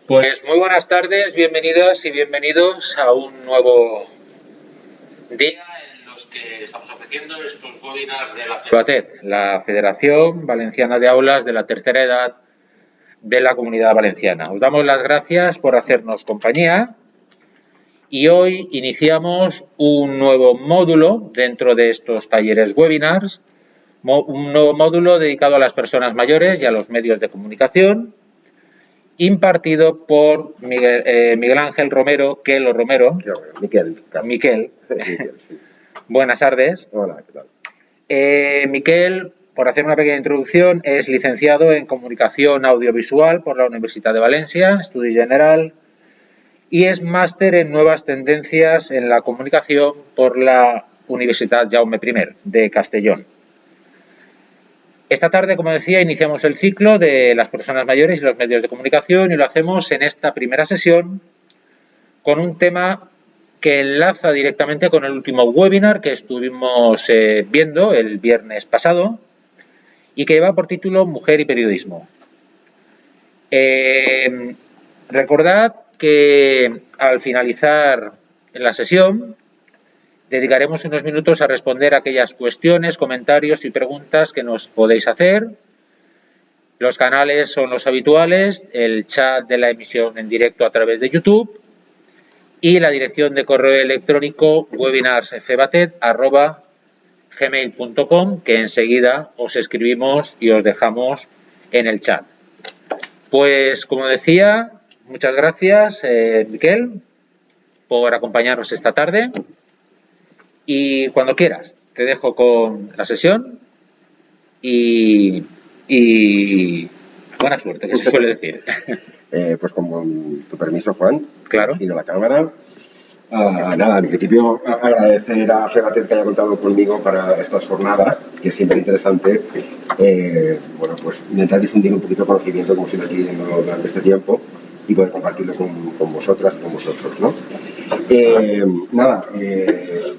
Pues muy buenas tardes, bienvenidas y bienvenidos a un nuevo día en los que estamos ofreciendo estos webinars de la FEBATET, la Federación Valenciana de Aulas de la Tercera Edad de la Comunidad Valenciana. Os damos las gracias por hacernos compañía y hoy iniciamos un nuevo módulo dentro de estos talleres webinars, un nuevo módulo dedicado a las personas mayores y a los medios de comunicación, impartido por Miguel Ángel Romero, Miquel. Sí. Buenas tardes. Hola, ¿qué tal? Miquel, por hacer una pequeña introducción, es licenciado en Comunicación Audiovisual por la Universidad de Valencia, Estudi General, y es máster en Nuevas Tendencias en la Comunicación por la Universidad Jaume I de Castellón. Esta tarde, como decía, iniciamos el ciclo de las personas mayores y los medios de comunicación y lo hacemos en esta primera sesión con un tema que enlaza directamente con el último webinar que estuvimos viendo el viernes pasado y que lleva por título Mujer y Periodismo. Recordad que al finalizar la sesión dedicaremos unos minutos a responder a aquellas cuestiones, comentarios y preguntas que nos podéis hacer. Los canales son los habituales, el chat de la emisión en directo a través de YouTube y la dirección de correo electrónico webinarsfebatet@gmail.com, que enseguida os escribimos y os dejamos en el chat. Pues, como decía, muchas gracias, Miquel, por acompañarnos esta tarde. Y cuando quieras, te dejo con la sesión y buena suerte, que se suele decir. Pues con tu permiso, Juan. Claro. Giro la cámara. Nada, en principio agradecer a FEBATET que haya contado conmigo para estas jornadas, que es siempre interesante. Bueno, pues intentar difundir un poquito de conocimiento como siempre aquí durante este tiempo y poder compartirlo con vosotras y con vosotros, ¿no? Nada,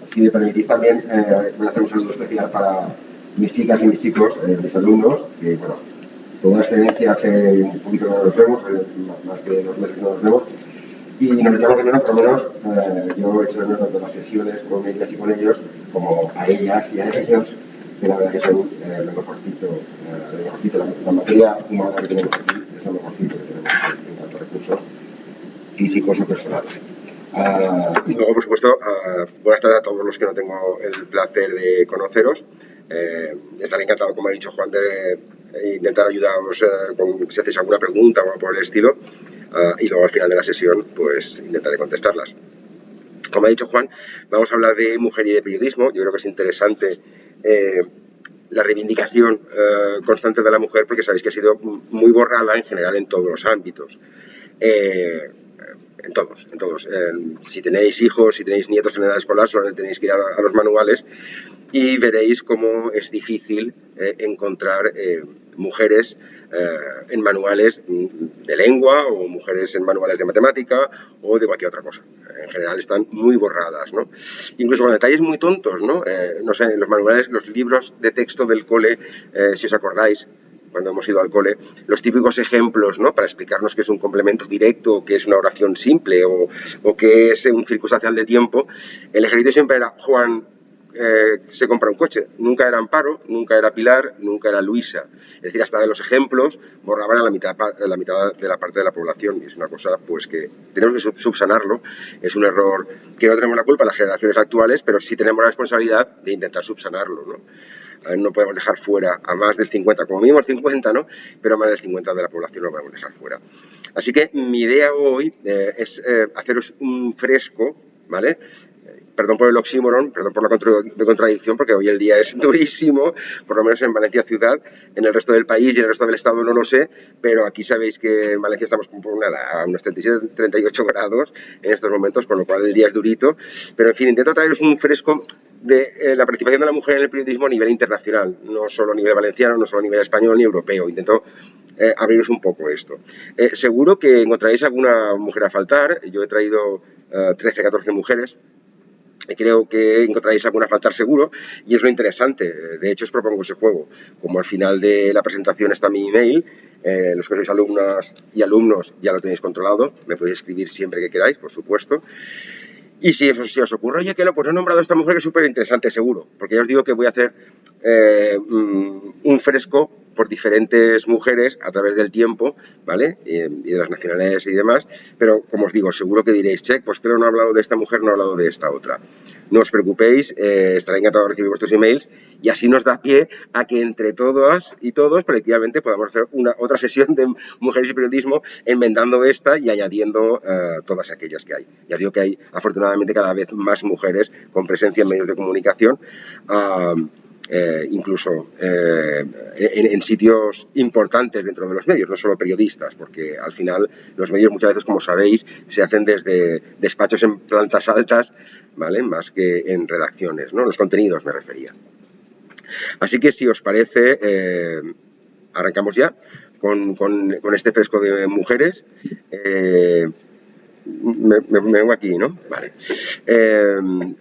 si me permitís también, voy a hacer un saludo especial para mis chicas y mis chicos, mis alumnos, que bueno, con una excedencia hace un poquito que no nos vemos, más de 2 meses que no nos vemos, y nos echamos de menos, por lo menos yo he hecho de menos tanto las sesiones con ellas y con ellos, como a ellas y a ellos, que la verdad que son lo mejorcito, la materia humana que tenemos aquí es lo mejorcito que tenemos en cuanto a recursos físicos o personales. Y luego, por supuesto, buenas tardes a todos los que no tengo el placer de conoceros. Estaré encantado, como ha dicho Juan, de intentar ayudaros si hacéis alguna pregunta o algo por el estilo. Y luego al final de la sesión, pues intentaré contestarlas. Como ha dicho Juan, vamos a hablar de mujer y de periodismo. Yo creo que es interesante la reivindicación constante de la mujer, porque sabéis que ha sido muy borrada en general en todos los ámbitos. En todos. Si tenéis hijos, si tenéis nietos en edad escolar, solo tenéis que ir a los manuales y veréis cómo es difícil encontrar mujeres en manuales de lengua o mujeres en manuales de matemática o de cualquier otra cosa. En general están muy borradas, ¿no? Incluso con detalles muy tontos, ¿no? No sé, en los manuales, los libros de texto del cole, si os acordáis, cuando hemos ido al cole, los típicos ejemplos, ¿no? Para explicarnos qué es un complemento directo, qué es una oración simple o qué es un circunstancial de tiempo, el ejercicio siempre era Juan se compra un coche. Nunca era Amparo, nunca era Pilar, nunca era Luisa. Es decir, hasta de los ejemplos borraban a la mitad de la parte de la población y es una cosa pues que tenemos que subsanarlo. Es un error que no tenemos la culpa las generaciones actuales, pero sí tenemos la responsabilidad de intentar subsanarlo, ¿no? No podemos dejar fuera a más del 50, como mínimo el 50, ¿no? Pero a más del 50 de la población no podemos dejar fuera. Así que mi idea hoy es haceros un fresco, ¿vale? Perdón por el oxímoron, perdón por la contradicción, porque hoy el día es durísimo, por lo menos en Valencia ciudad, en el resto del país y en el resto del estado no lo sé, pero aquí sabéis que en Valencia estamos a unos 37, 38 grados en estos momentos, con lo cual el día es durito, pero en fin, intento traeros un fresco de la participación de la mujer en el periodismo a nivel internacional, no solo a nivel valenciano, no solo a nivel español ni europeo. Intento abriros un poco esto. Seguro que encontraréis alguna mujer a faltar. Yo he traído 13, 14 mujeres Creo que encontraréis alguna faltar seguro y es lo interesante. De hecho, os propongo ese juego. Como al final de la presentación está mi email, los que sois alumnas y alumnos ya lo tenéis controlado. Me podéis escribir siempre que queráis, por supuesto. Y si os ocurre, oye, que pues he nombrado a esta mujer que es súper interesante, seguro. Porque ya os digo que voy a hacer un fresco por diferentes mujeres a través del tiempo, ¿vale? Y de las nacionalidades y demás. Pero, como os digo, seguro que diréis, che, pues creo que no he hablado de esta mujer, no he hablado de esta otra. No os preocupéis, estaré encantado de recibir vuestros emails y así nos da pie a que entre todas y todos colectivamente podamos hacer otra sesión de mujeres y periodismo, enmendando esta y añadiendo todas aquellas que hay. Ya os digo que hay afortunadamente cada vez más mujeres con presencia en medios de comunicación, incluso en sitios importantes dentro de los medios, no solo periodistas, porque al final los medios muchas veces, como sabéis, se hacen desde despachos en plantas altas, ¿vale? Más que en redacciones, ¿no? Los contenidos me refería. Así que si os parece, arrancamos ya con este fresco de mujeres. Me vengo aquí, ¿no? Vale.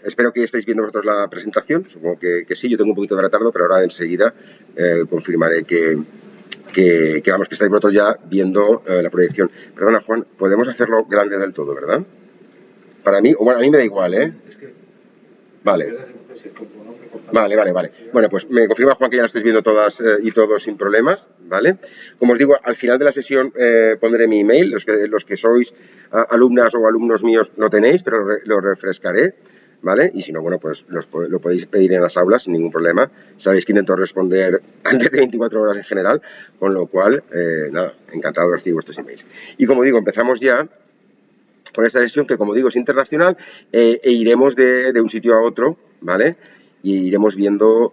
Espero que estéis viendo vosotros la presentación. Supongo que sí. Yo tengo un poquito de retardo, pero ahora enseguida confirmaré que vamos, que estáis vosotros ya viendo la proyección. Perdona, Juan, podemos hacerlo grande del todo, ¿verdad? Para mí, bueno, a mí me da igual, ¿eh? Vale. Vale. Bueno, pues me confirma, Juan, que ya lo estáis viendo todas y todos sin problemas, ¿vale? Como os digo, al final de la sesión pondré mi email. Los que sois alumnas o alumnos míos lo tenéis, pero lo refrescaré, ¿vale? Y si no, bueno, pues lo podéis pedir en las aulas sin ningún problema. Sabéis que intento responder antes de 24 horas en general, con lo cual, nada, encantado de recibir vuestros emails. Y como digo, empezamos ya con esta sesión que, como digo, es internacional e iremos de un sitio a otro, ¿vale? Y iremos viendo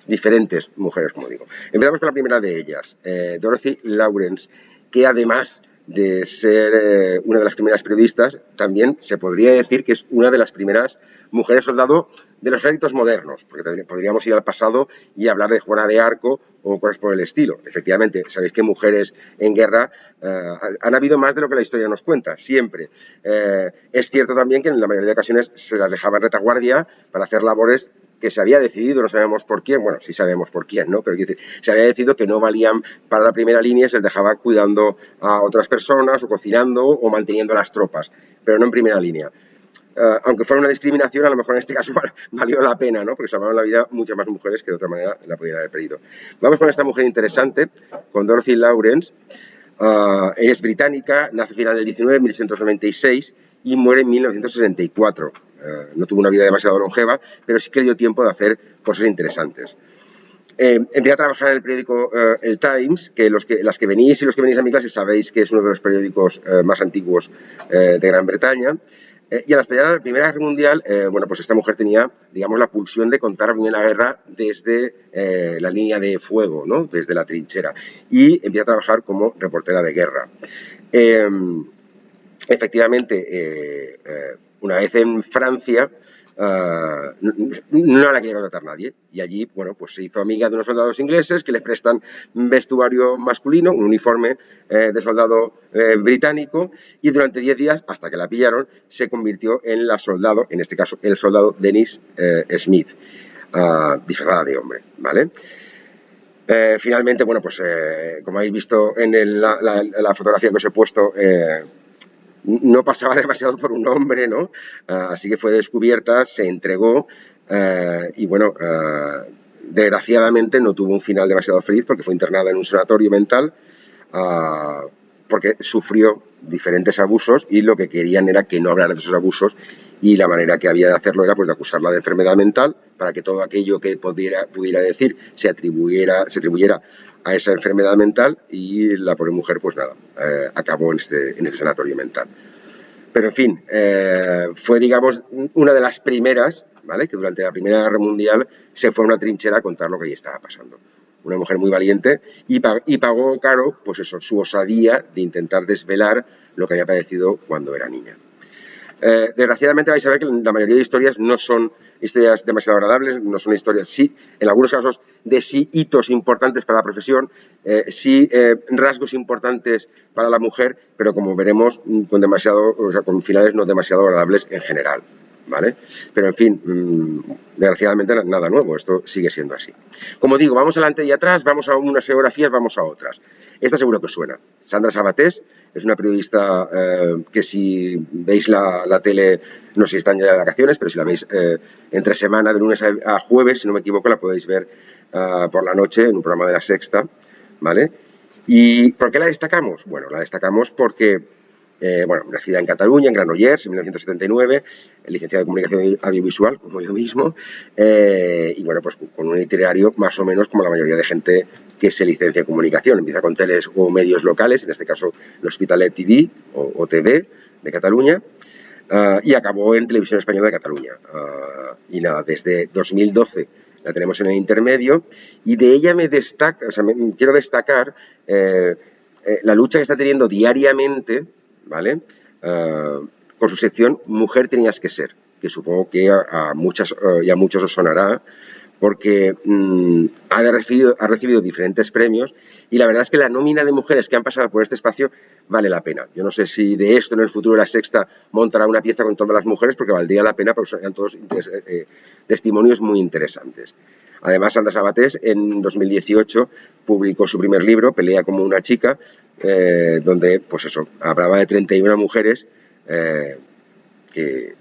diferentes mujeres, como digo. Empezamos con la primera de ellas, Dorothy Lawrence, que además de ser una de las primeras periodistas, también se podría decir que es una de las primeras mujeres soldado de los ejércitos modernos, porque también podríamos ir al pasado y hablar de Juana de Arco o cosas por el estilo. Efectivamente, sabéis que mujeres en guerra han habido más de lo que la historia nos cuenta, siempre. Es cierto también que en la mayoría de ocasiones se las dejaba en retaguardia para hacer labores que se había decidido, no sabemos por quién, bueno, sí sabemos por quién, ¿no? Pero quiero decir, se había decidido que no valían para la primera línea y se les dejaba cuidando a otras personas o cocinando o manteniendo a las tropas, pero no en primera línea. Aunque fuera una discriminación, a lo mejor en este caso valió la pena, ¿no? Porque salvaron la vida muchas más mujeres que de otra manera la podrían haber perdido. Vamos con esta mujer interesante, con Dorothy Lawrence. Ella es británica, nace a finales del 19, 1896, y muere en 1964. No tuvo una vida demasiado longeva, pero sí que le dio tiempo de hacer cosas interesantes. Empecé a trabajar en el periódico El Times, que las que venís y los que venís a mi clase sabéis que es uno de los periódicos más antiguos de Gran Bretaña. Y al estallar la Primera Guerra Mundial, bueno, pues esta mujer tenía, digamos, la pulsión de contar bien la guerra desde la línea de fuego, ¿no? Desde la trinchera. Y empieza a trabajar como reportera de guerra. Efectivamente, una vez en Francia, no la quería contratar nadie. Y allí, bueno, pues se hizo amiga de unos soldados ingleses que les prestan vestuario masculino, un uniforme de soldado británico, y durante 10 días, hasta que la pillaron, se convirtió en la soldado, en este caso el soldado Dennis Smith, disfrazada de hombre, ¿vale? Finalmente, bueno, pues como habéis visto en la fotografía que os he puesto, no pasaba demasiado por un hombre, ¿no? Así que fue descubierta, se entregó y, bueno, desgraciadamente no tuvo un final demasiado feliz porque fue internada en un sanatorio mental porque sufrió diferentes abusos y lo que querían era que no hablara de esos abusos y la manera que había de hacerlo era pues de acusarla de enfermedad mental para que todo aquello que pudiera decir se atribuyera a esa enfermedad mental y la pobre mujer, pues nada, acabó en este sanatorio mental. Pero en fin, fue, digamos, una de las primeras, ¿vale?, que durante la Primera Guerra Mundial se fue a una trinchera a contar lo que allí estaba pasando. Una mujer muy valiente y pagó caro, pues eso, su osadía de intentar desvelar lo que había padecido cuando era niña. Desgraciadamente vais a ver que la mayoría de historias no son historias demasiado agradables, no son historias, sí, en algunos casos de sí hitos importantes para la profesión, sí rasgos importantes para la mujer, pero como veremos con finales no demasiado agradables en general, ¿vale? Pero, en fin, desgraciadamente nada nuevo, esto sigue siendo así. Como digo, vamos adelante y atrás, vamos a unas geografías, vamos a otras. Esta seguro que os suena. Sandra Sabatés es una periodista que, si veis la tele, no sé si están ya de vacaciones, pero si la veis entre semana, de lunes a jueves, si no me equivoco, la podéis ver por la noche en un programa de La Sexta, ¿vale? ¿Y por qué la destacamos? Bueno, la destacamos porque, bueno, nacida en Cataluña, en Granollers, en 1979, licenciada en Comunicación Audiovisual, como yo mismo, y bueno, pues con un itinerario más o menos como la mayoría de gente que se licencia en comunicación. Empieza con teles o medios locales, en este caso l'Hospitalet TV o TV de Cataluña, y acabó en Televisión Española de Cataluña. Y nada, desde 2012 la tenemos en el intermedio, y de ella quiero destacar la lucha que está teniendo diariamente, ¿vale? Con su sección Mujer tenías que ser, que supongo que a muchos os sonará, porque ha recibido diferentes premios, y la verdad es que la nómina de mujeres que han pasado por este espacio vale la pena. Yo no sé si de esto en el futuro La Sexta montará una pieza con todas las mujeres, porque valdría la pena, porque son todos testimonios muy interesantes. Además, Sandra Sabatés en 2018 publicó su primer libro, Pelea como una chica, donde, pues eso, hablaba de 31 mujeres que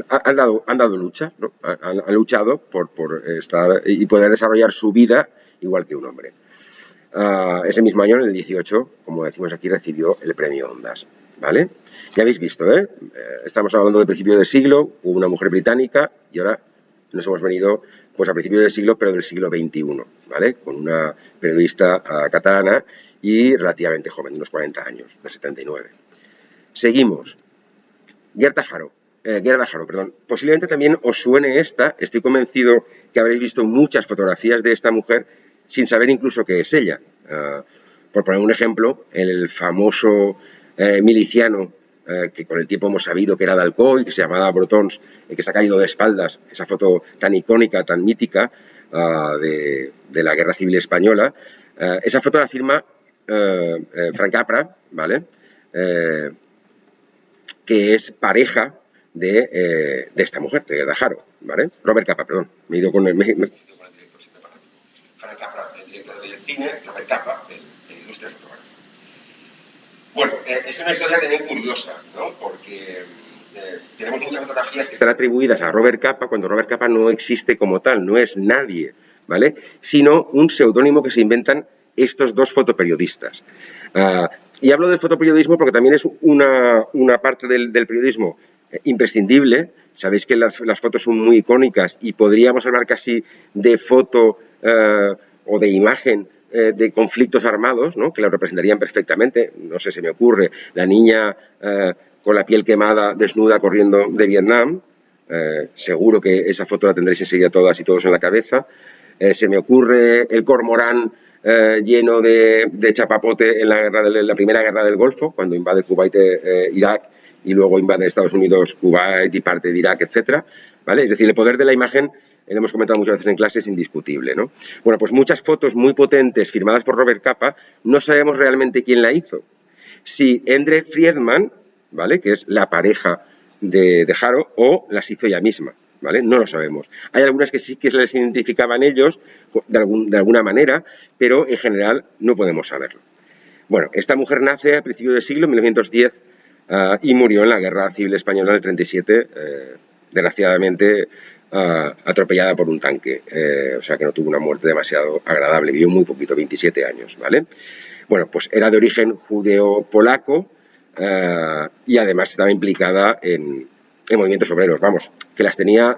han dado lucha, ¿no? Han luchado por estar y poder desarrollar su vida igual que un hombre. Ese mismo año, en el 18, como decimos aquí, recibió el premio Ondas, ¿vale? Ya habéis visto, estamos hablando del principio del siglo, hubo una mujer británica, y ahora nos hemos venido pues a principios del siglo, pero del siglo XXI, ¿vale? Con una periodista catalana y relativamente joven, de unos 40 años, de 79. Seguimos. Gerda Haro, perdón. Posiblemente también os suene esta. Estoy convencido que habréis visto muchas fotografías de esta mujer sin saber incluso qué es ella. Por poner un ejemplo, el famoso miliciano que con el tiempo hemos sabido que era de Alcoy, que se llamaba Brotons, que se ha caído de espaldas, esa foto tan icónica, tan mítica de la Guerra Civil Española. Esa foto la firma Frank Capra, ¿vale? Que es pareja de esta mujer, de Gerda Haro, ¿vale? Robert Capa, perdón. Me he ido con el director cinematográfico. Frank Capra, el director del cine, Robert Capa, el ilustre fotógrafo. Bueno, es una historia también curiosa, ¿no? Porque tenemos muchas fotografías que están atribuidas a Robert Capa cuando Robert Capa no existe como tal, no es nadie, ¿vale? Sino un seudónimo que se inventan estos dos fotoperiodistas. Y hablo del fotoperiodismo porque también es una parte del periodismo imprescindible. Sabéis que las fotos son muy icónicas y podríamos hablar casi de foto o de imagen de conflictos armados, ¿no? Que la representarían perfectamente. No sé, se me ocurre la niña con la piel quemada, desnuda, corriendo de Vietnam. Seguro que esa foto la tendréis enseguida todas y todos en la cabeza. Se me ocurre el cormorán lleno de chapapote en la primera guerra del Golfo, cuando invade Kuwait, Irak, y luego invade Estados Unidos, Kuwait y parte de Irak, etcétera, ¿vale? Es decir, el poder de la imagen, lo hemos comentado muchas veces en clase, es indiscutible, ¿no? Bueno, pues muchas fotos muy potentes firmadas por Robert Capa, no sabemos realmente quién la hizo. Si Endre Friedman, ¿vale?, que es la pareja de Haro, o las hizo ella misma, ¿vale? No lo sabemos. Hay algunas que sí que les identificaban ellos de alguna manera, pero en general no podemos saberlo. Bueno, esta mujer nace a principios del siglo, 1910, y murió en la Guerra Civil Española del 37, desgraciadamente atropellada por un tanque. O sea que no tuvo una muerte demasiado agradable, vivió muy poquito, 27 años, ¿vale? Bueno, pues era de origen judeo-polaco y además estaba implicada en movimientos obreros, vamos, que las tenía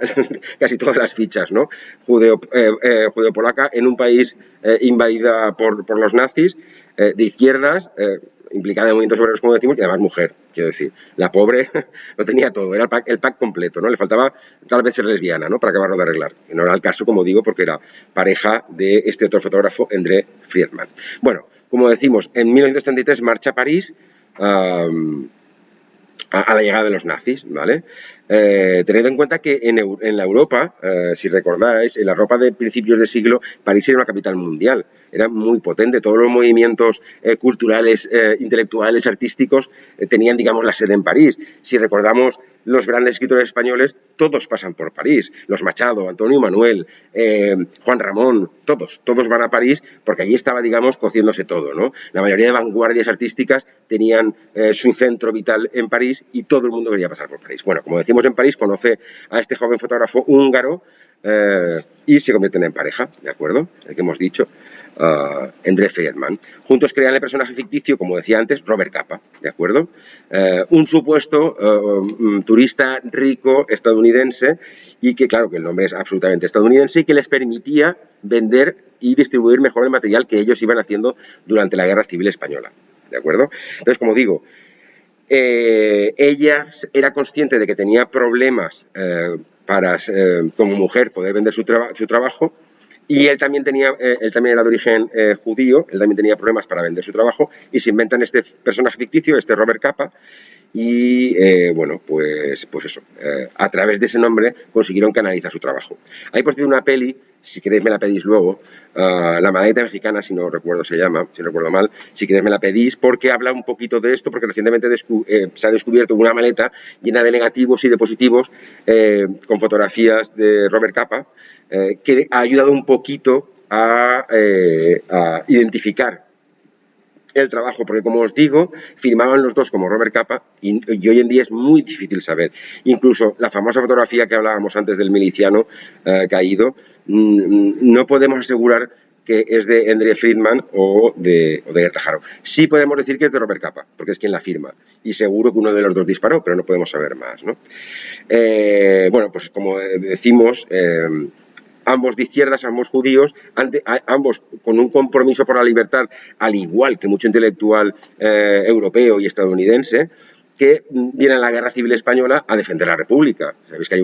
casi todas las fichas, ¿no? Judeo-polaca en un país invadida por los nazis, de izquierdas, implicada en movimientos obreros, como decimos, y además mujer, quiero decir. La pobre lo tenía todo, era el pack completo, ¿no? Le faltaba tal vez ser lesbiana, ¿no?, para acabarlo de arreglar. Y no era el caso, como digo, porque era pareja de este otro fotógrafo, Endre Friedman. Bueno, como decimos, en 1933 marcha a París a la llegada de los nazis, ¿vale? Tened en cuenta que en la Europa, si recordáis, en la Europa de principios de siglo, París era una capital mundial. era muy potente. Todos los movimientos culturales, intelectuales, artísticos, tenían, digamos, la sede en París. Si recordamos los grandes escritores españoles, todos pasan por París. Los Machado, Antonio Manuel, Juan Ramón, todos van a París porque allí estaba, digamos, cociéndose todo, ¿no? La mayoría de vanguardias artísticas tenían su centro vital en París y todo el mundo quería pasar por París. Bueno, como decimos, en París conoce a este joven fotógrafo húngaro y se convierten en pareja, ¿de acuerdo? El que hemos dicho, Endre Friedman. Juntos crean el personaje ficticio, como decía antes, Robert Capa, ¿de acuerdo? Un supuesto turista rico estadounidense y que, claro, que el nombre es absolutamente estadounidense y que les permitía vender y distribuir mejor el material que ellos iban haciendo durante la Guerra Civil Española, ¿de acuerdo? Entonces, como digo, ella era consciente de que tenía problemas para, como mujer, poder vender su trabajo, y él también era de origen judío, él también tenía problemas para vender su trabajo, y se inventan este personaje ficticio, este Robert Capa, y bueno, pues eso, a través de ese nombre consiguieron canalizar su trabajo. Hay, por cierto, una peli, si queréis me la pedís luego, La Maleta Mexicana, si no recuerdo se llama, si no recuerdo mal, si queréis me la pedís, porque habla un poquito de esto, porque recientemente se ha descubierto una maleta llena de negativos y de positivos con fotografías de Robert Capa, que ha ayudado un poquito a identificar el trabajo, porque como os digo, firmaban los dos como Robert Capa y hoy en día es muy difícil saber. Incluso la famosa fotografía que hablábamos antes del miliciano caído, no podemos asegurar que es de Endre Friedman o de Gerta Haro. Sí podemos decir que es de Robert Capa, porque es quien la firma. Y seguro que uno de los dos disparó, pero no podemos saber más, ¿no? Bueno, pues como decimos, ambos de izquierdas, ambos judíos, ambos con un compromiso por la libertad, al igual que mucho intelectual europeo y estadounidense, que viene a la Guerra Civil Española a defender la República. Sabéis que hay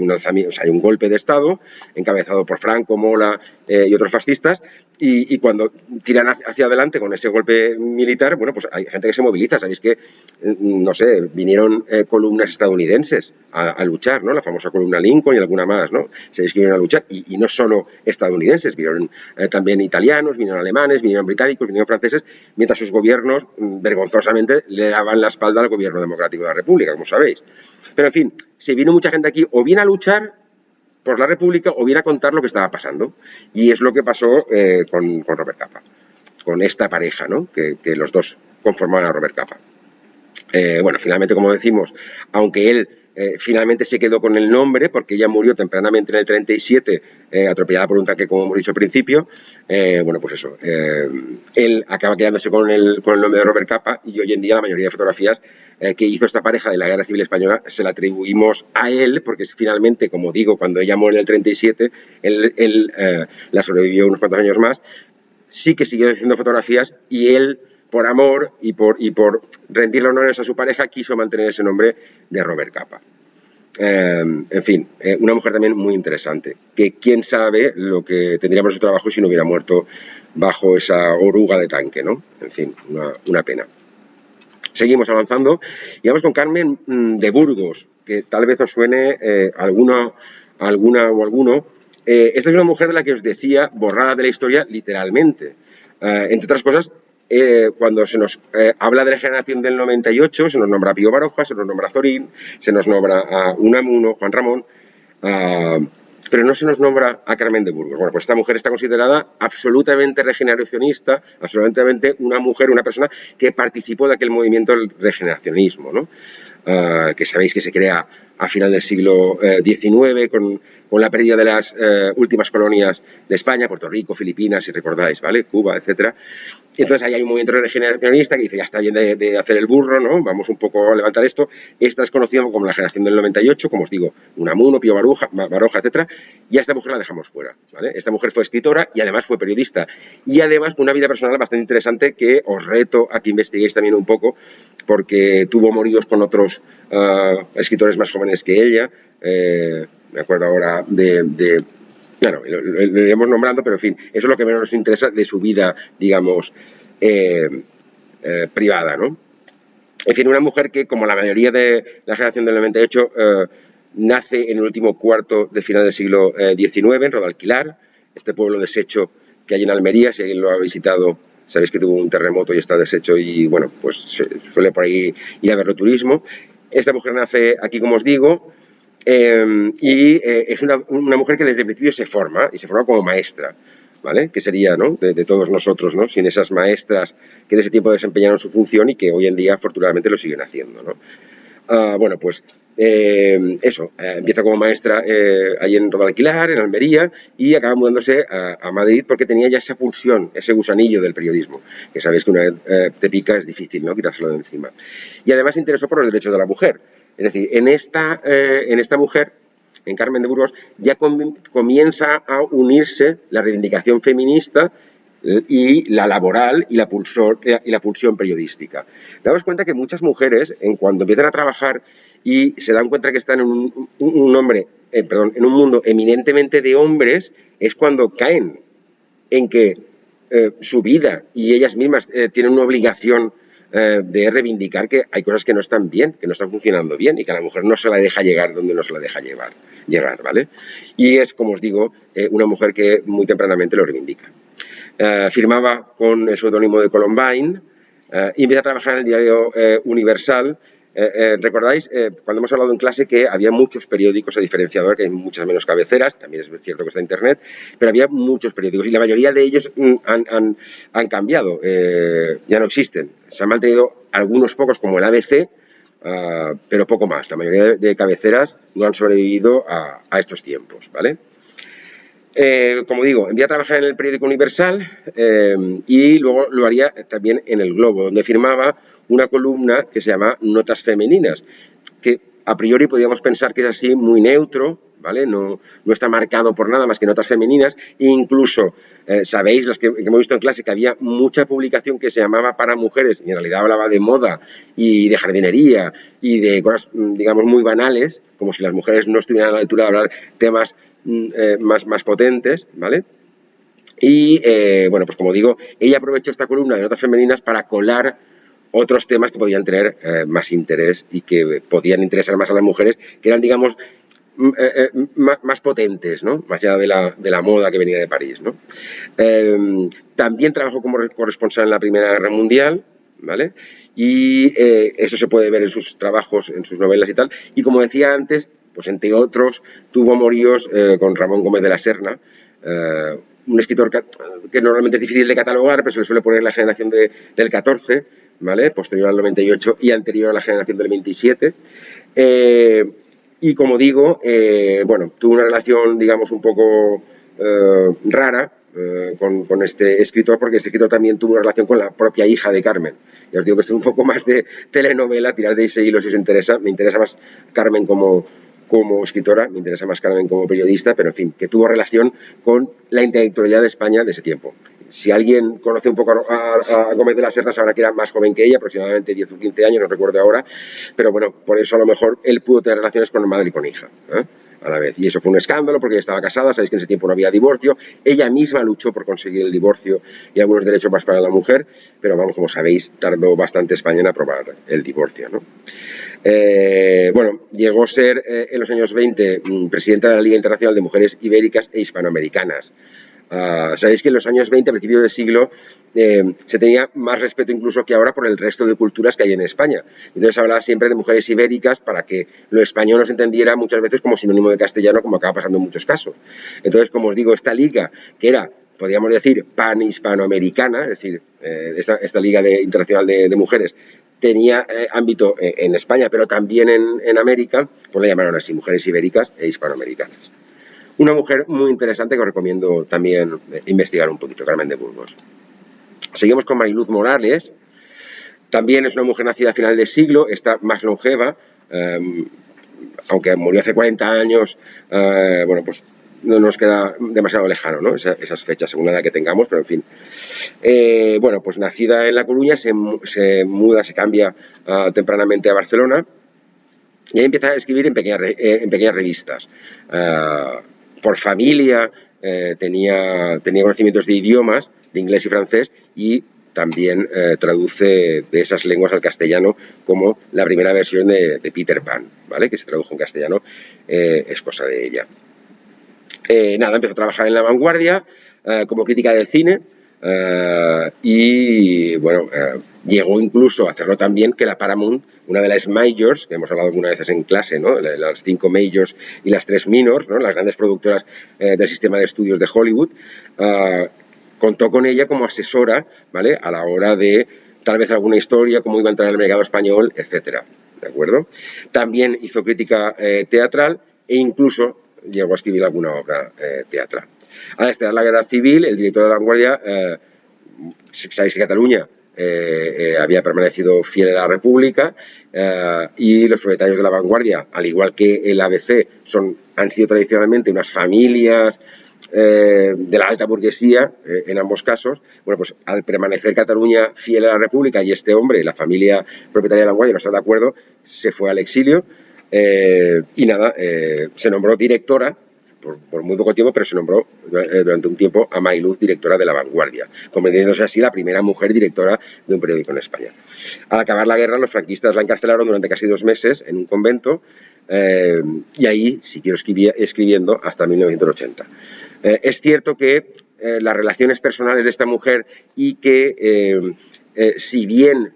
un golpe de Estado encabezado por Franco, Mola y otros fascistas, y cuando tiran hacia adelante con ese golpe militar, bueno, pues hay gente que se moviliza. Sabéis que, no sé, vinieron columnas estadounidenses a luchar, ¿no? La famosa columna Lincoln y alguna más, ¿no? Sabéis que vinieron a luchar, y no solo estadounidenses, vinieron también italianos, vinieron alemanes, vinieron británicos, vinieron franceses, mientras sus gobiernos vergonzosamente le daban la espalda al gobierno democrático de la República, como sabéis. Pero, en fin, se vino mucha gente aquí o bien a luchar por la República o bien a contar lo que estaba pasando. Y es lo que pasó con Robert Capa, con esta pareja, ¿no? Que los dos conformaban a Robert Capa. Bueno, finalmente, como decimos, aunque él finalmente se quedó con el nombre, porque ella murió tempranamente en el 37, atropellada por un tanque, como hemos dicho al principio, bueno, pues eso, él acaba quedándose con el nombre de Robert Capa, y hoy en día la mayoría de fotografías que hizo esta pareja de la Guerra Civil Española se la atribuimos a él, porque finalmente, como digo, cuando ella muere en el 37, él la sobrevivió unos cuantos años más, sí que siguió haciendo fotografías, y él, por amor y por rendirle honores a su pareja, quiso mantener ese nombre de Robert Capa. En fin, una mujer también muy interesante, que quién sabe lo que tendríamos en su trabajo si no hubiera muerto bajo esa oruga de tanque, ¿no? En fin, una pena. Seguimos avanzando y vamos con Carmen de Burgos, que tal vez os suene alguna o alguno. Esta es una mujer de la que os decía, borrada de la historia literalmente. Entre otras cosas, cuando se nos habla de la generación del 98, se nos nombra a Pío Baroja, se nos nombra a Zorín, se nos nombra a Unamuno, Juan Ramón, pero no se nos nombra a Carmen de Burgos. Bueno, pues esta mujer está considerada absolutamente regeneracionista, absolutamente una mujer, una persona que participó de aquel movimiento del regeneracionismo, ¿no? Que sabéis que se crea a final del siglo XIX con la pérdida de las últimas colonias de España, Puerto Rico, Filipinas, si recordáis, ¿vale? Cuba, etcétera. Y entonces ahí hay un movimiento regeneracionista que dice, ya está bien de hacer el burro, ¿no? Vamos un poco a levantar esto. Esta es conocida como la generación del 98, como os digo, Unamuno, Pío Baroja, etcétera. Y a esta mujer la dejamos fuera, ¿vale? Esta mujer fue escritora y además fue periodista. Y además una vida personal bastante interesante que os reto a que investiguéis también un poco, porque tuvo amoríos con otros escritores más jóvenes que ella. Me acuerdo ahora bueno, lo iremos nombrando, pero en fin, eso es lo que menos nos interesa de su vida, digamos, privada, ¿no? En fin, una mujer que, como la mayoría de la generación del 98, nace en el último cuarto de final del siglo XIX, en Rodalquilar, este pueblo deshecho que hay en Almería. Si alguien lo ha visitado, sabéis que tuvo un terremoto y está deshecho y, bueno, pues suele por ahí ir a verlo turismo. Esta mujer nace aquí, como os digo, es una mujer que desde el principio se forma, y se forma como maestra, ¿vale? Que sería, ¿no?, de todos nosotros, ¿no?, sin esas maestras que en ese tiempo desempeñaron su función y que hoy en día, afortunadamente, lo siguen haciendo, ¿no? Bueno, pues empieza como maestra ahí en Rodalquilar, en Almería, y acaba mudándose a Madrid porque tenía ya esa pulsión, ese gusanillo del periodismo, que sabéis que una vez te pica es difícil, ¿no?, quitárselo de encima. Y además se interesó por los derechos de la mujer. Es decir, en esta mujer, en Carmen de Burgos, ya comienza a unirse la reivindicación feminista y la laboral y la pulsión periodística. Daos cuenta que muchas mujeres, cuando empiezan a trabajar y se dan cuenta que están en en un mundo eminentemente de hombres, es cuando caen en que su vida y ellas mismas tienen una obligación de reivindicar que hay cosas que no están bien, que no están funcionando bien y que a la mujer no se la deja llegar donde no se la deja llegar, ¿vale? Y es, como os digo, una mujer que muy tempranamente lo reivindica. Firmaba con el seudónimo de Columbine y empieza a trabajar en el diario Universal. ¿Recordáis cuando hemos hablado en clase que había muchos periódicos, a diferencia de ahora que hay muchas menos cabeceras? También es cierto que está Internet, pero había muchos periódicos y la mayoría de ellos han cambiado, ya no existen. Se han mantenido algunos pocos como el ABC, pero poco más. La mayoría de cabeceras no han sobrevivido a estos tiempos, ¿vale? Como digo, envié a trabajar en el periódico Universal y luego lo haría también en El Globo, donde firmaba una columna que se llama Notas Femeninas, que a priori podríamos pensar que es así muy neutro, ¿vale? No está marcado por nada más que notas femeninas, e incluso sabéis, los que hemos visto en clase, que había mucha publicación que se llamaba Para Mujeres y en realidad hablaba de moda y de jardinería y de cosas, digamos, muy banales, como si las mujeres no estuvieran a la altura de hablar temas más potentes, ¿vale? Y, bueno, pues como digo, ella aprovechó esta columna de notas femeninas para colar otros temas que podían tener más interés y que podían interesar más a las mujeres, que eran, digamos, más potentes, ¿no?, más allá de la moda que venía de París, ¿no? También trabajó como corresponsal en la Primera Guerra Mundial, ¿vale? Y eso se puede ver en sus trabajos, en sus novelas y tal. Y como decía antes, pues entre otros tuvo amoríos con Ramón Gómez de la Serna, un escritor que normalmente es difícil de catalogar, pero se le suele poner la generación del 14, ¿vale?, posterior al 98 y anterior a la generación del 27. Y como digo, bueno, tuvo una relación, digamos, un poco rara con este escritor, porque este escritor también tuvo una relación con la propia hija de Carmen. Ya os digo que esto es un poco más de telenovela, tirar de ese hilo si os interesa. Me interesa más Carmen como escritora, me interesa más Carmen como periodista, pero en fin, que tuvo relación con la intelectualidad de España de ese tiempo. Si alguien conoce un poco a Gómez de la Serna sabrá que era más joven que ella, aproximadamente 10 o 15 años, no recuerdo ahora, pero bueno, por eso a lo mejor él pudo tener relaciones con madre y con hija, a la vez. Y eso fue un escándalo porque ella estaba casada, sabéis que en ese tiempo no había divorcio, ella misma luchó por conseguir el divorcio y algunos derechos más para la mujer, pero vamos, como sabéis, tardó bastante España en aprobar el divorcio, ¿no? Bueno, llegó a ser en los años 20 presidenta de la Liga Internacional de Mujeres Ibéricas e Hispanoamericanas. Sabéis que en los años 20, a principios del siglo, se tenía más respeto incluso que ahora por el resto de culturas que hay en España. Entonces se hablaba siempre de mujeres ibéricas para que lo español no se entendiera muchas veces como sinónimo de castellano, como acaba pasando en muchos casos. Entonces, como os digo, esta liga, que era, podríamos decir, pan-hispanoamericana, es decir, esta liga internacional de mujeres, tenía ámbito en España, pero también en América, pues la llamaron así, mujeres ibéricas e hispanoamericanas. Una mujer muy interesante que os recomiendo también investigar un poquito, Carmen de Burgos. Seguimos con Mariluz Morales. También es una mujer nacida a final del siglo, está más longeva, aunque murió hace 40 años, bueno, pues no nos queda demasiado lejano, ¿no?, esas fechas según la edad que tengamos, pero en fin. Bueno, pues nacida en La Coruña, se cambia tempranamente a Barcelona y ahí empieza a escribir en pequeñas revistas. Por familia tenía conocimientos de idiomas, de inglés y francés, y también traduce de esas lenguas al castellano, como la primera versión de Peter Pan, ¿vale?, que se tradujo en castellano, es cosa de ella. Nada, empezó a trabajar en La Vanguardia, como crítica de cine. Y bueno, llegó incluso a hacerlo también que la Paramount, una de las majors, que hemos hablado algunas veces en clase, ¿no? Las 5 majors y las 3 minors, ¿no? Las grandes productoras del sistema de estudios de Hollywood, contó con ella como asesora, ¿vale? A la hora de tal vez alguna historia, cómo iba a entrar en el mercado español, etcétera, ¿de acuerdo? También hizo crítica teatral e incluso llegó a escribir alguna obra teatral. Al estallar la guerra civil, el director de La Vanguardia, sabéis que Cataluña había permanecido fiel a la República y los propietarios de La Vanguardia, al igual que el ABC, han sido tradicionalmente unas familias de la alta burguesía, en ambos casos. Bueno, pues al permanecer Cataluña fiel a la República y este hombre, la familia propietaria de La Vanguardia, no está de acuerdo, se fue al exilio y nada, se nombró directora por muy poco tiempo, pero se nombró durante un tiempo a Mariluz directora de La Vanguardia, convirtiéndose así la primera mujer directora de un periódico en España. Al acabar la guerra, los franquistas la encarcelaron durante casi 2 meses en un convento y ahí siguió escribiendo hasta 1980. Es cierto que las relaciones personales de esta mujer y que si bien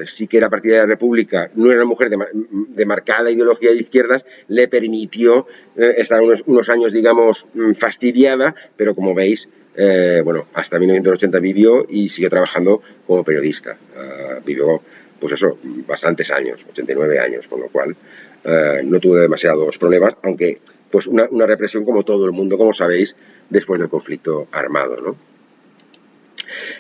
sí que era partidaria de la República, no era una mujer de marcada ideología de izquierdas, le permitió estar unos años, digamos, fastidiada, pero como veis, bueno, hasta 1980 vivió y siguió trabajando como periodista. Vivió, pues eso, bastantes años, 89 años, con lo cual no tuvo demasiados problemas, aunque pues una represión como todo el mundo, como sabéis, después del conflicto armado, ¿no?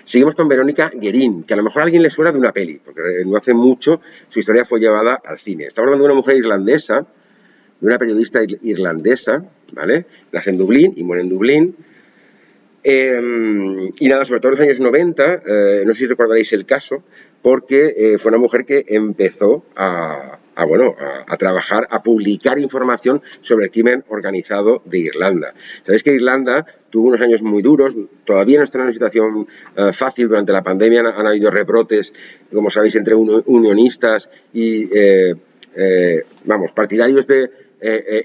Seguimos con Verónica Guerín, que a lo mejor a alguien le suena de una peli, porque no hace mucho su historia fue llevada al cine. Estamos hablando de una mujer irlandesa, de una periodista irlandesa, ¿vale? Nace en Dublín y muere en Dublín. Y nada, sobre todo en los años 90, no sé si recordaréis el caso, porque fue una mujer que empezó a trabajar, a publicar información sobre el crimen organizado de Irlanda. Sabéis que Irlanda tuvo unos años muy duros, todavía no está en una situación fácil. Durante la pandemia han habido rebrotes, como sabéis, entre unionistas y partidarios de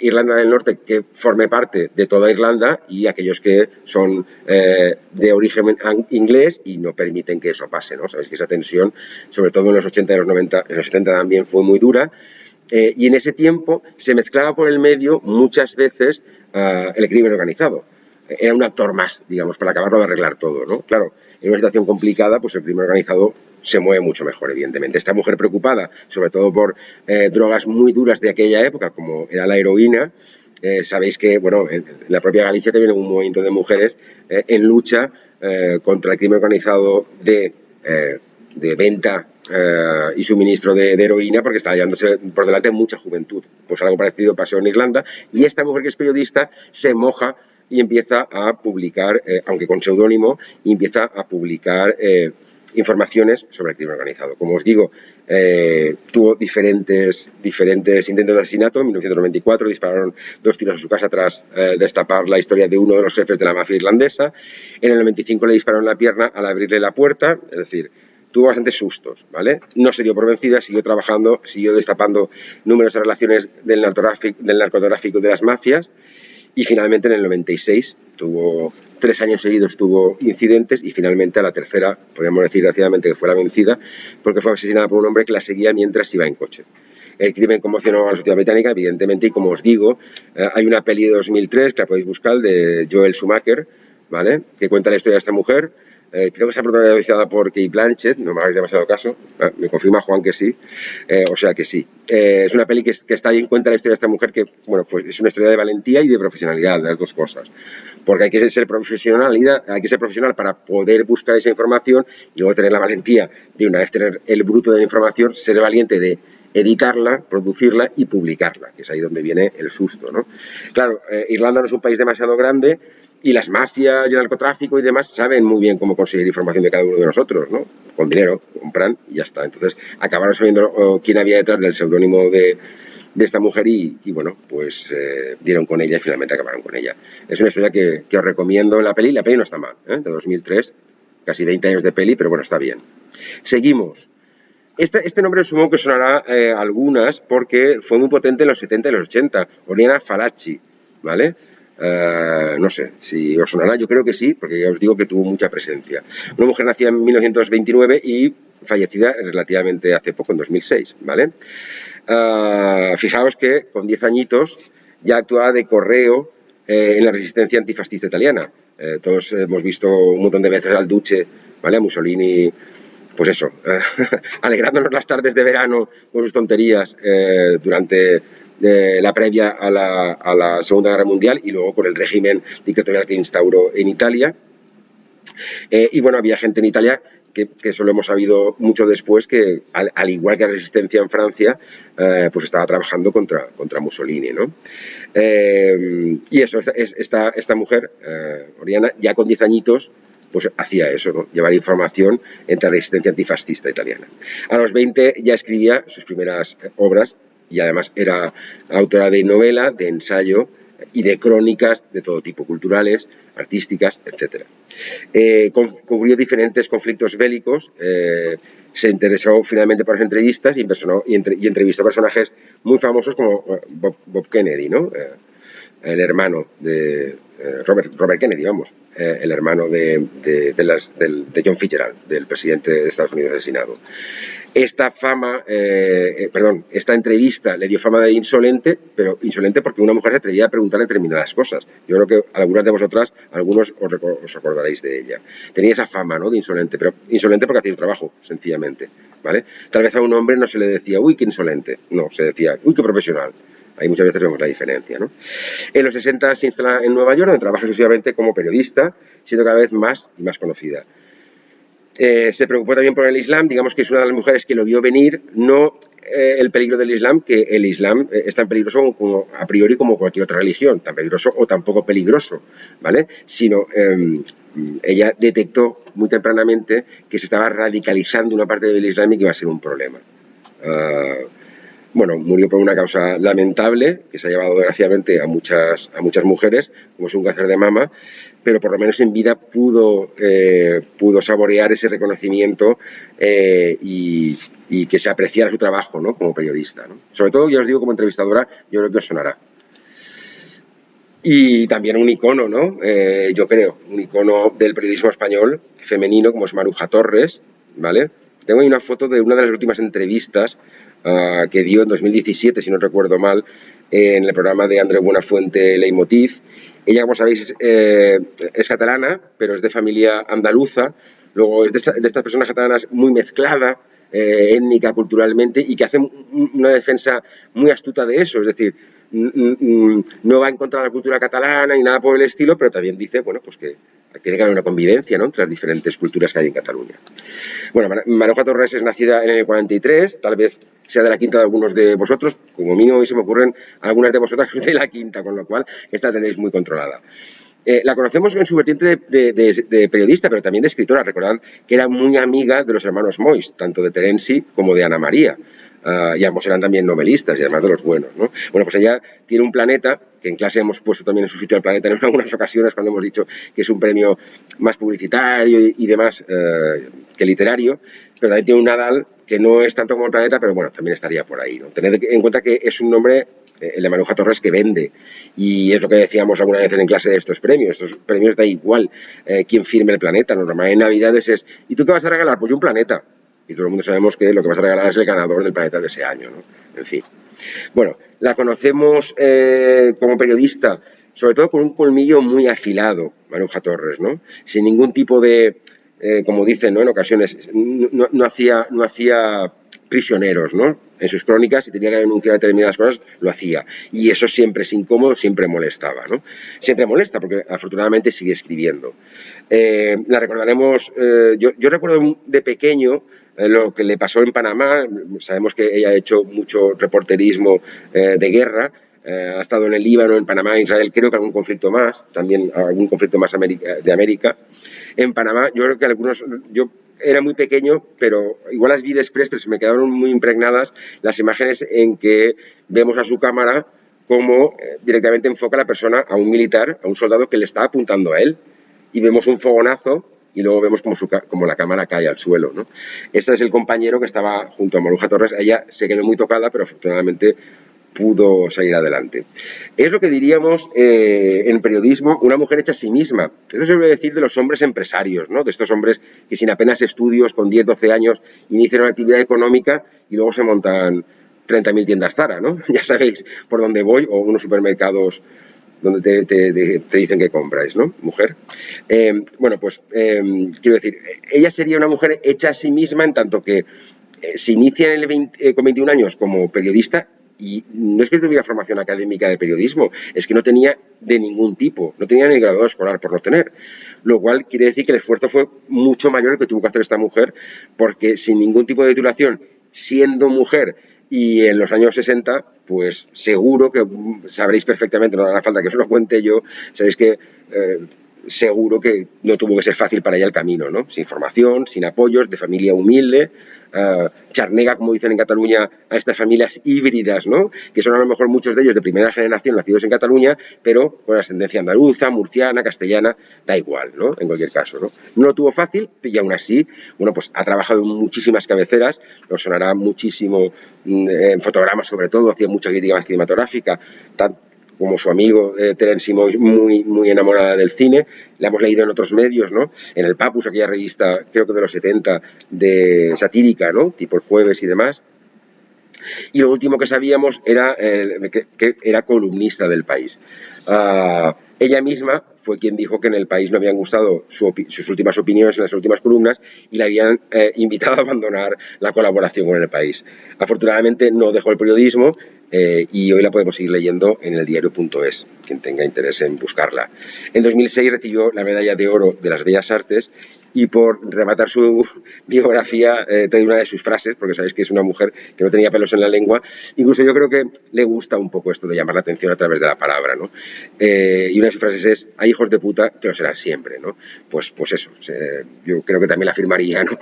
Irlanda del Norte, que forme parte de toda Irlanda, y aquellos que son de origen inglés y no permiten que eso pase, ¿no? Sabéis que esa tensión, sobre todo en los 80 y los 90, en los 70 también fue muy dura, y en ese tiempo se mezclaba por el medio muchas veces el crimen organizado. Era un actor más, digamos, para acabarlo de arreglar todo, ¿no? Claro, en una situación complicada, pues el crimen organizado se mueve mucho mejor, evidentemente. Esta mujer preocupada, sobre todo por drogas muy duras de aquella época, como era la heroína, sabéis que, bueno, en la propia Galicia también hubo un movimiento de mujeres en lucha contra el crimen organizado de venta y suministro de heroína, porque estaba llevándose por delante mucha juventud. Pues algo parecido pasó en Irlanda, y esta mujer, que es periodista, se moja y empieza a publicar, aunque con seudónimo, empieza a publicar informaciones sobre el crimen organizado. Como os digo, tuvo diferentes intentos de asesinato. En 1994 dispararon 2 tiros a su casa tras destapar la historia de uno de los jefes de la mafia irlandesa. En el 95 le dispararon en la pierna al abrirle la puerta, es decir, tuvo bastantes sustos, ¿vale? No se dio por vencida, siguió trabajando, siguió destapando numerosas relaciones del narcotráfico de las mafias. Y finalmente en el 96 tuvo 3 años seguidos, tuvo incidentes, y finalmente a la tercera, podríamos decir desgraciadamente que fue la vencida, porque fue asesinada por un hombre que la seguía mientras iba en coche. El crimen conmocionó a la sociedad británica, evidentemente, y como os digo, hay una peli de 2003 que la podéis buscar, de Joel Schumacher, ¿vale?, que cuenta la historia de esta mujer. Creo que está protagonizada por Cate Blanchett, no me hagáis demasiado caso, me confirma Juan que sí, o sea que sí. Es una peli que está bien, cuenta la historia de esta mujer, que, bueno, pues es una historia de valentía y de profesionalidad, las dos cosas, porque hay que ser profesional para poder buscar esa información, y luego tener la valentía de, una vez tener el bruto de la información, ser valiente de editarla, producirla y publicarla, que es ahí donde viene el susto, ¿no? Claro, Irlanda no es un país demasiado grande, y las mafias y el narcotráfico y demás saben muy bien cómo conseguir información de cada uno de nosotros, ¿no? Con dinero, compran y ya está. Entonces acabaron sabiendo quién había detrás del seudónimo de esta mujer, y bueno, pues dieron con ella y finalmente acabaron con ella. Es una historia que os recomiendo. La peli no está mal, de 2003, casi 20 años de peli, pero bueno, está bien. Seguimos. Este nombre supongo que sonará a algunas, porque fue muy potente en los 70 y los 80, Oriana Fallaci, ¿vale? no sé si os sonará, yo creo que sí, porque ya os digo que tuvo mucha presencia. Una mujer nacida en 1929 y fallecida relativamente hace poco, en 2006, ¿vale? Fijaos que con 10 añitos ya actuaba de correo en la resistencia antifascista italiana. Todos hemos visto un montón de veces al Duce, ¿vale? A Mussolini, pues eso, alegrándonos las tardes de verano con sus tonterías durante la previa a la Segunda Guerra Mundial y luego con el régimen dictatorial que instauró en Italia. Y bueno, había gente en Italia que eso lo hemos sabido mucho después, que al igual que la resistencia en Francia, pues estaba trabajando contra Mussolini, ¿no? Y eso, esta mujer, Oriana, ya con 10 añitos, pues hacía eso, ¿no? Llevar información entre la resistencia antifascista italiana. A los 20 ya escribía sus primeras obras y además era autora de novela, de ensayo y de crónicas de todo tipo, culturales, artísticas, etc. Cubrió diferentes conflictos bélicos, se interesó finalmente por las entrevistas y entrevistó a personajes muy famosos como Bob Kennedy, ¿no? El hermano de Robert Kennedy, vamos, el hermano de John Fitzgerald, del presidente de Estados Unidos asesinado. Esta entrevista le dio fama de insolente, pero insolente porque una mujer se atrevía a preguntarle determinadas cosas. Yo creo que algunas de vosotras, algunos os acordaréis de ella. Tenía esa fama, ¿no?, de insolente, pero insolente porque hacía un trabajo, sencillamente, ¿vale? Tal vez a un hombre no se le decía, uy, qué insolente, no, se decía, uy, qué profesional. Ahí muchas veces vemos la diferencia, ¿no? En los 60 se instala en Nueva York, donde trabaja exclusivamente como periodista, siendo cada vez más y más conocida. Se preocupó también por el Islam, digamos que es una de las mujeres que lo vio venir, no el peligro del Islam, que el Islam es tan peligroso como, a priori como cualquier otra religión, tan peligroso o tan poco peligroso, ¿vale? Sino ella detectó muy tempranamente que se estaba radicalizando una parte del Islam y que iba a ser un problema. Bueno, murió por una causa lamentable, que se ha llevado desgraciadamente a muchas mujeres, como es un cáncer de mama, pero por lo menos en vida pudo saborear ese reconocimiento y que se apreciara su trabajo, ¿no?, como periodista, ¿no? Sobre todo, ya os digo, como entrevistadora, yo creo que os sonará. Y también un icono, ¿no? Yo creo, un icono del periodismo español femenino, como es Maruja Torres, ¿vale? Tengo ahí una foto de una de las últimas entrevistas que dio en 2017, si no recuerdo mal, en el programa de Andreu Buenafuente, Leitmotiv. Ella, como sabéis, es catalana, pero es de familia andaluza. Luego es de estas personas catalanas muy mezclada, étnica, culturalmente, y que hace una defensa muy astuta de eso. Es decir, no va en contra de la cultura catalana ni nada por el estilo, pero también dice, bueno, pues que tiene que haber una convivencia, ¿no?, entre las diferentes culturas que hay en Cataluña. Bueno, Maruja Torres es nacida en el 43, tal vez sea de la quinta de algunos de vosotros, como mínimo se me ocurren algunas de vosotras que son de la quinta, con lo cual esta tenéis muy controlada. La conocemos en su vertiente de periodista, pero también de escritora. Recordad que era muy amiga de los hermanos Moix, tanto de Terenci como de Ana María. Y ambos eran también novelistas y además de los buenos, ¿no? Bueno, pues ella tiene un planeta, que en clase hemos puesto también en su sitio al planeta en algunas ocasiones cuando hemos dicho que es un premio más publicitario y demás que literario, pero también tiene un Nadal que no es tanto como el planeta, pero bueno, también estaría por ahí, ¿no? Tened en cuenta que es un nombre, el de Maruja Torres, que vende, y es lo que decíamos alguna vez en clase de estos premios da igual quién firme el planeta. Lo normal en Navidades es, ¿y tú qué vas a regalar? Pues yo un planeta. Y todo el mundo sabemos que lo que vas a regalar es el ganador del planeta de ese año, ¿no? En fin. Bueno, la conocemos como periodista, sobre todo con un colmillo muy afilado, Maruja Torres, ¿no? Sin ningún tipo de, como dicen, ¿no?, en ocasiones, no hacía prisioneros, ¿no? En sus crónicas, si tenía que denunciar determinadas cosas, lo hacía. Y eso siempre es incómodo, siempre molestaba, ¿no? Siempre molesta, porque afortunadamente sigue escribiendo. La recordaremos, yo recuerdo de pequeño lo que le pasó en Panamá. Sabemos que ella ha hecho mucho reporterismo de guerra, ha estado en el Líbano, en Panamá, en Israel, creo que algún conflicto más, también algún conflicto más de América. En Panamá, yo creo que yo era muy pequeño, pero igual las vi después, pero se me quedaron muy impregnadas las imágenes en que vemos a su cámara cómo directamente enfoca a la persona, a un militar, a un soldado que le está apuntando a él, y vemos un fogonazo y luego vemos como la cámara cae al suelo, ¿no? Este es el compañero que estaba junto a Maruja Torres. Ella se quedó muy tocada, pero afortunadamente pudo salir adelante. Es lo que diríamos en periodismo una mujer hecha a sí misma. Eso se suele decir de los hombres empresarios, ¿no? De estos hombres que sin apenas estudios, con 10, 12 años, inician una actividad económica y luego se montan 30.000 tiendas Zara, ¿no? Ya sabéis por dónde voy, o unos supermercados donde te dicen que compráis, ¿no? Mujer. Bueno, pues quiero decir, ella sería una mujer hecha a sí misma en tanto que se inicia con 21 años como periodista y no es que tuviera formación académica de periodismo, es que no tenía de ningún tipo, no tenía ni graduado escolar por no tener, lo cual quiere decir que el esfuerzo fue mucho mayor el que tuvo que hacer esta mujer, porque sin ningún tipo de titulación, siendo mujer y en los años 60, pues seguro que sabréis perfectamente, no hará falta que os lo cuente yo, sabéis que seguro que no tuvo que ser fácil para ella el camino, ¿no? Sin formación, sin apoyos, de familia humilde, charnega, como dicen en Cataluña, a estas familias híbridas, ¿no? Que son a lo mejor muchos de ellos de primera generación nacidos en Cataluña, pero con ascendencia andaluza, murciana, castellana, da igual, ¿no? En cualquier caso, ¿no? No lo tuvo fácil y aún así, bueno, pues ha trabajado en muchísimas cabeceras, os sonará muchísimo en fotogramas sobre todo, hacía mucha crítica cinematográfica, como su amigo Terence Simois, muy enamorada del cine. La hemos leído en otros medios, ¿no? En el Papus, aquella revista, creo que de los 70, de satírica, ¿no? Tipo El Jueves y demás. Y lo último que sabíamos era que era columnista del País. Ella misma fue quien dijo que en el País no habían gustado sus últimas opiniones en las últimas columnas y le habían invitado a abandonar la colaboración con el País. Afortunadamente no dejó el periodismo y hoy la podemos seguir leyendo en el diario.es, quien tenga interés en buscarla. En 2006 recibió la medalla de oro de las Bellas Artes y por rematar su biografía te doy una de sus frases, porque sabéis que es una mujer que no tenía pelos en la lengua. Incluso yo creo que le gusta un poco esto de llamar la atención a través de la palabra, ¿no? Y una de sus frases es: hay hijos de puta que lo serán siempre, ¿no? Pues eso, yo creo que también la afirmaría, ¿no?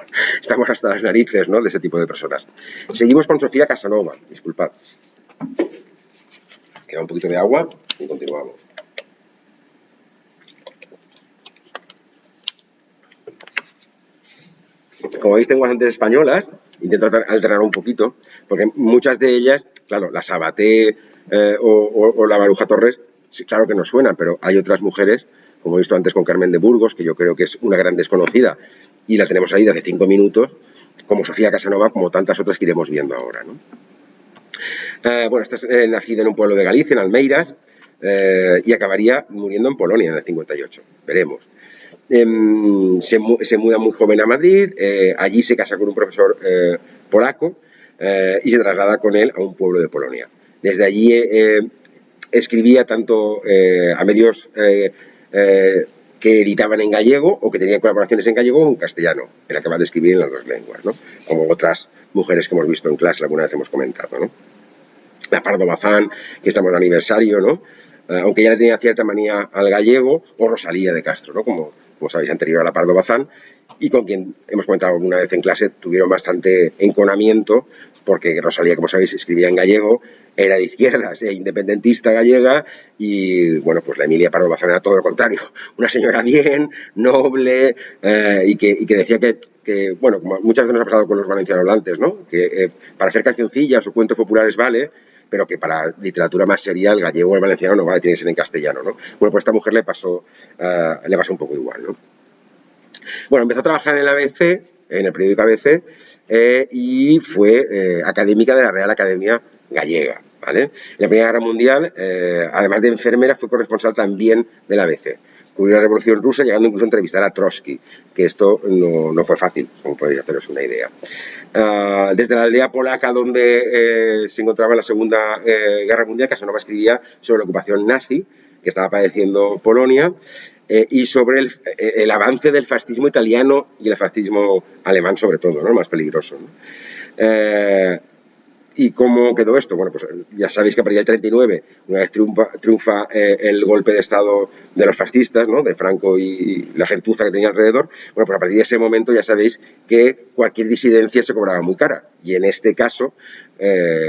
Estamos hasta las narices, ¿no?, de ese tipo de personas. Seguimos con Sofía Casanova, disculpad. Queda un poquito de agua y continuamos. Como veis, tengo bastantes españolas, intento alternar un poquito, porque muchas de ellas, claro, la Sabaté o la Maruja Torres, sí, claro que nos suenan, pero hay otras mujeres, como he visto antes con Carmen de Burgos, que yo creo que es una gran desconocida, y la tenemos ahí de hace 5 minutos, como Sofía Casanova, como tantas otras que iremos viendo ahora, ¿no? Bueno, esta es nacida en un pueblo de Galicia, en Almeiras, y acabaría muriendo en Polonia en el 58, veremos. Se muda muy joven a Madrid, allí se casa con un profesor polaco y se traslada con él a un pueblo de Polonia. Desde allí escribía tanto a medios que editaban en gallego o que tenían colaboraciones en gallego o en castellano. Él acaba de escribir en las dos lenguas, ¿no? Como otras mujeres que hemos visto en clase, alguna vez hemos comentado, ¿no? La Pardo Bazán, que estamos de aniversario, ¿no? Aunque ya le tenía cierta manía al gallego, o Rosalía de Castro, ¿no? Como sabéis, anterior a la Pardo Bazán, y con quien hemos comentado alguna vez en clase, tuvieron bastante enconamiento, porque Rosalía, como sabéis, escribía en gallego, era de izquierdas, independentista gallega, y bueno, pues la Emilia Pardo Bazán era todo lo contrario, una señora bien, noble, y que decía que, bueno, como muchas veces nos ha pasado con los valencianohablantes, ¿no? Que para hacer cancioncillas o cuentos populares vale, pero que para literatura más seria el gallego o el valenciano no vale, tiene que ser en castellano, ¿no? Bueno, pues a esta mujer le pasó un poco igual, ¿no? Bueno, empezó a trabajar en el ABC, en el periódico ABC, y fue académica de la Real Academia Gallega, ¿vale? En la Primera Guerra Mundial, además de enfermera, fue corresponsal también del ABC. Cubrió la Revolución Rusa, llegando incluso a entrevistar a Trotsky, que esto no fue fácil, como podéis haceros una idea. Desde la aldea polaca donde se encontraba en la Segunda Guerra Mundial, Casanova escribía sobre la ocupación nazi que estaba padeciendo Polonia y sobre el avance del fascismo italiano y el fascismo alemán sobre todo, ¿no? El más peligroso, ¿no? ¿Y cómo quedó esto? Bueno, pues ya sabéis que a partir del 39, una vez triunfa el golpe de Estado de los fascistas, ¿no?, de Franco y la gentuza que tenía alrededor. Bueno, pues a partir de ese momento ya sabéis que cualquier disidencia se cobraba muy cara. Y en este caso,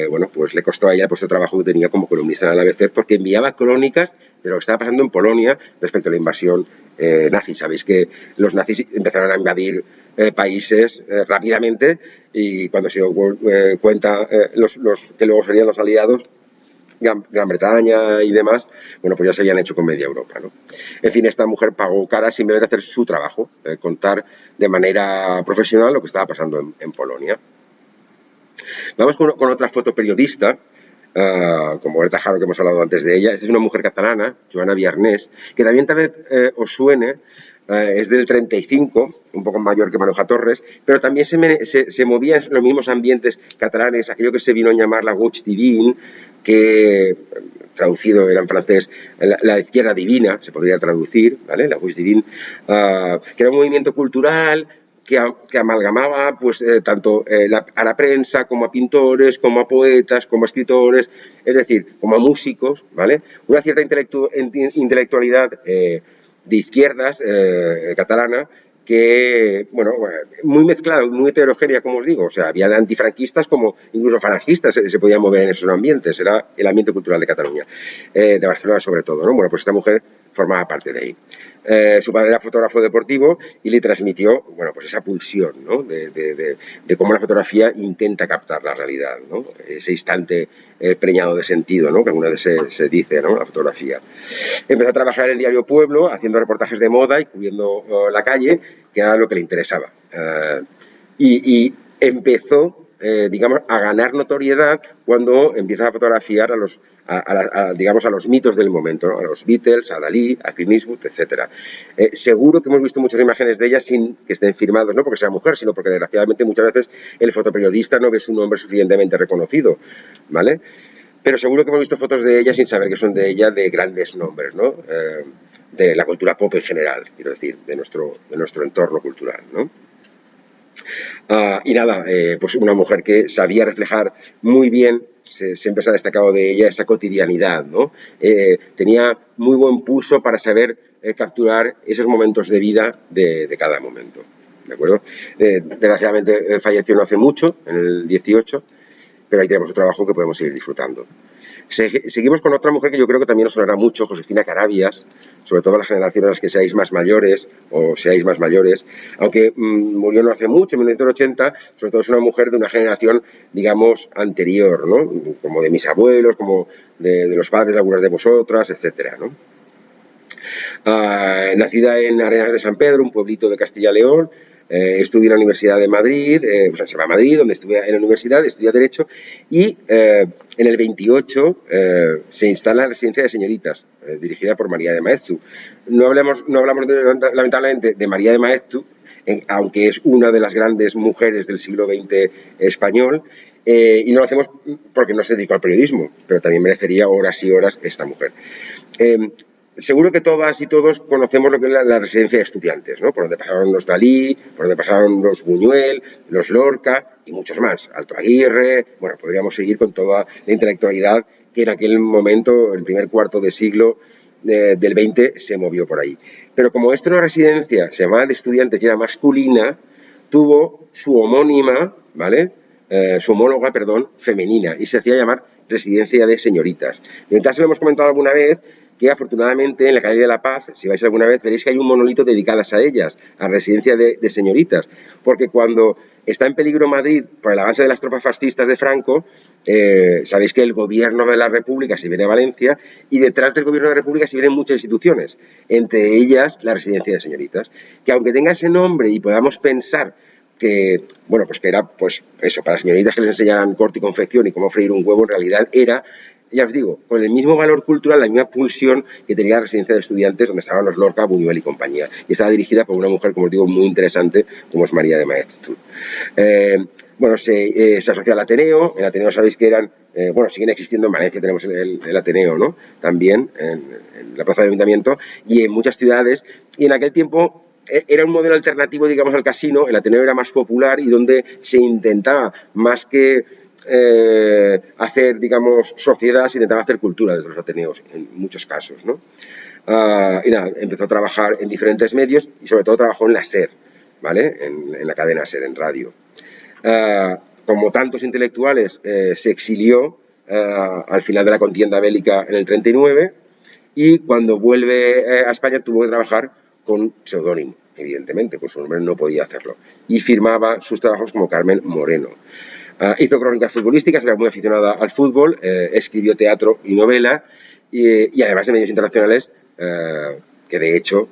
bueno, pues le costó a ella el puesto de trabajo que tenía como columnista en el ABC, porque enviaba crónicas de lo que estaba pasando en Polonia respecto a la invasión nazi. Sabéis que los nazis empezaron a invadir países rápidamente y cuando se dio cuenta los que luego serían los aliados, Gran Bretaña y demás, bueno, pues ya se habían hecho con media Europa, ¿no? En fin, esta mujer pagó cara simplemente hacer su trabajo, contar de manera profesional lo que estaba pasando en Polonia. Vamos con otra fotoperiodista, como Berta Jaro, que hemos hablado antes de ella. Esta es una mujer catalana, Joana Viarnés, que también tal vez os suene, es del 35, un poco mayor que Manuja Torres, pero también se movía en los mismos ambientes catalanes, aquello que se vino a llamar la gauche divine, que traducido era en francés la izquierda divina, se podría traducir, ¿vale? La gauche divine, que era un movimiento cultural que amalgamaba pues, tanto a la prensa como a pintores, como a poetas, como a escritores, es decir, como a músicos, ¿vale? Una cierta intelectualidad de izquierdas catalana que, bueno, muy mezclada, muy heterogénea, como os digo. O sea, había antifranquistas como incluso falangistas se podían mover en esos ambientes. Era el ambiente cultural de Cataluña, de Barcelona sobre todo, ¿no? Bueno, pues esta mujer formaba parte de ahí. Su padre era fotógrafo deportivo y le transmitió, bueno, pues esa pulsión, ¿no? de cómo la fotografía intenta captar la realidad, ¿no? Ese instante preñado de sentido, ¿no? Que alguna vez se dice, ¿no? La fotografía. Empezó a trabajar en el diario Pueblo, haciendo reportajes de moda y cubriendo la calle, que era lo que le interesaba. Y empezó, digamos, a ganar notoriedad cuando empieza a fotografiar digamos, a los mitos del momento, ¿no? A los Beatles, a Dalí, a Clint Eastwood, etc. Seguro que hemos visto muchas imágenes de ella sin que estén firmados, no porque sea mujer, sino porque desgraciadamente muchas veces el fotoperiodista no ve su nombre suficientemente reconocido, ¿vale? Pero seguro que hemos visto fotos de ella sin saber que son de ella, de grandes nombres, ¿no? De la cultura pop en general, quiero decir, de nuestro entorno cultural, ¿no? Y nada, pues una mujer que sabía reflejar muy bien, siempre se ha destacado de ella esa cotidianidad, ¿no? Tenía muy buen pulso para saber capturar esos momentos de vida de cada momento, ¿de acuerdo? Desgraciadamente falleció no hace mucho, en el 18, pero ahí tenemos un trabajo que podemos seguir disfrutando. Seguimos con otra mujer que yo creo que también os sonará mucho, Josefina Carabias, sobre todo las generaciones en las que seáis más mayores o seáis más mayores, aunque murió no hace mucho, en 1980, sobre todo es una mujer de una generación, digamos, anterior, ¿no? Como de mis abuelos, como de los padres de algunas de vosotras, etcétera, ¿no? Nacida en Arenas de San Pedro, un pueblito de Castilla y León, estudié en la Universidad de Madrid, o sea, se va a Madrid, donde estuve en la universidad, estudié Derecho, y en el 28 se instala la residencia de señoritas, dirigida por María de Maeztu. No hablamos lamentablemente de María de Maeztu, aunque es una de las grandes mujeres del siglo XX español, y no lo hacemos porque no se dedicó al periodismo, pero también merecería horas y horas esta mujer. Seguro que todas y todos conocemos lo que es la residencia de estudiantes, ¿no? Por donde pasaron los Dalí, por donde pasaron los Buñuel, los Lorca y muchos más. Alto Aguirre, bueno, podríamos seguir con toda la intelectualidad que en aquel momento, el primer cuarto de siglo del 20, se movió por ahí. Pero como esta era una residencia, se llamaba de estudiantes y era masculina, tuvo su homónima, ¿vale? Su homóloga, perdón, femenina, y se hacía llamar residencia de señoritas. En el caso lo hemos comentado alguna vez, que afortunadamente en la calle de la Paz, si vais alguna vez, veréis que hay un monolito dedicado a ellas, a residencia de señoritas, porque cuando está en peligro Madrid por el avance de las tropas fascistas de Franco, sabéis que el gobierno de la República se viene a Valencia y detrás del gobierno de la República se vienen muchas instituciones, entre ellas la residencia de señoritas, que aunque tenga ese nombre y podamos pensar que, bueno, pues que era, pues eso, para señoritas que les enseñaran corte y confección y cómo freír un huevo, en realidad era, ya os digo, con el mismo valor cultural, la misma pulsión que tenía la residencia de estudiantes donde estaban los Lorca, Buñuel y compañía. Y estaba dirigida por una mujer, como os digo, muy interesante, como es María de Maeztu. Bueno, se asocia al Ateneo. El Ateneo sabéis que eran, bueno, siguen existiendo en Valencia, tenemos el Ateneo, ¿no? También en la plaza de ayuntamiento y en muchas ciudades. Y en aquel tiempo era un modelo alternativo, digamos, al casino. El Ateneo era más popular y donde se intentaba, más que hacer, digamos, sociedad, se intentaba hacer cultura desde los Ateneos, en muchos casos, ¿no? Y nada, empezó a trabajar en diferentes medios y sobre todo trabajó en la SER, ¿vale? En la cadena SER, en radio. Como tantos intelectuales, se exilió al final de la contienda bélica en el 39 y cuando vuelve a España tuvo que trabajar con seudónimo, evidentemente, con su nombre no podía hacerlo, y firmaba sus trabajos como Carmen Moreno. Hizo crónicas futbolísticas, era muy aficionada al fútbol, escribió teatro y novela, y además de medios internacionales, que de hecho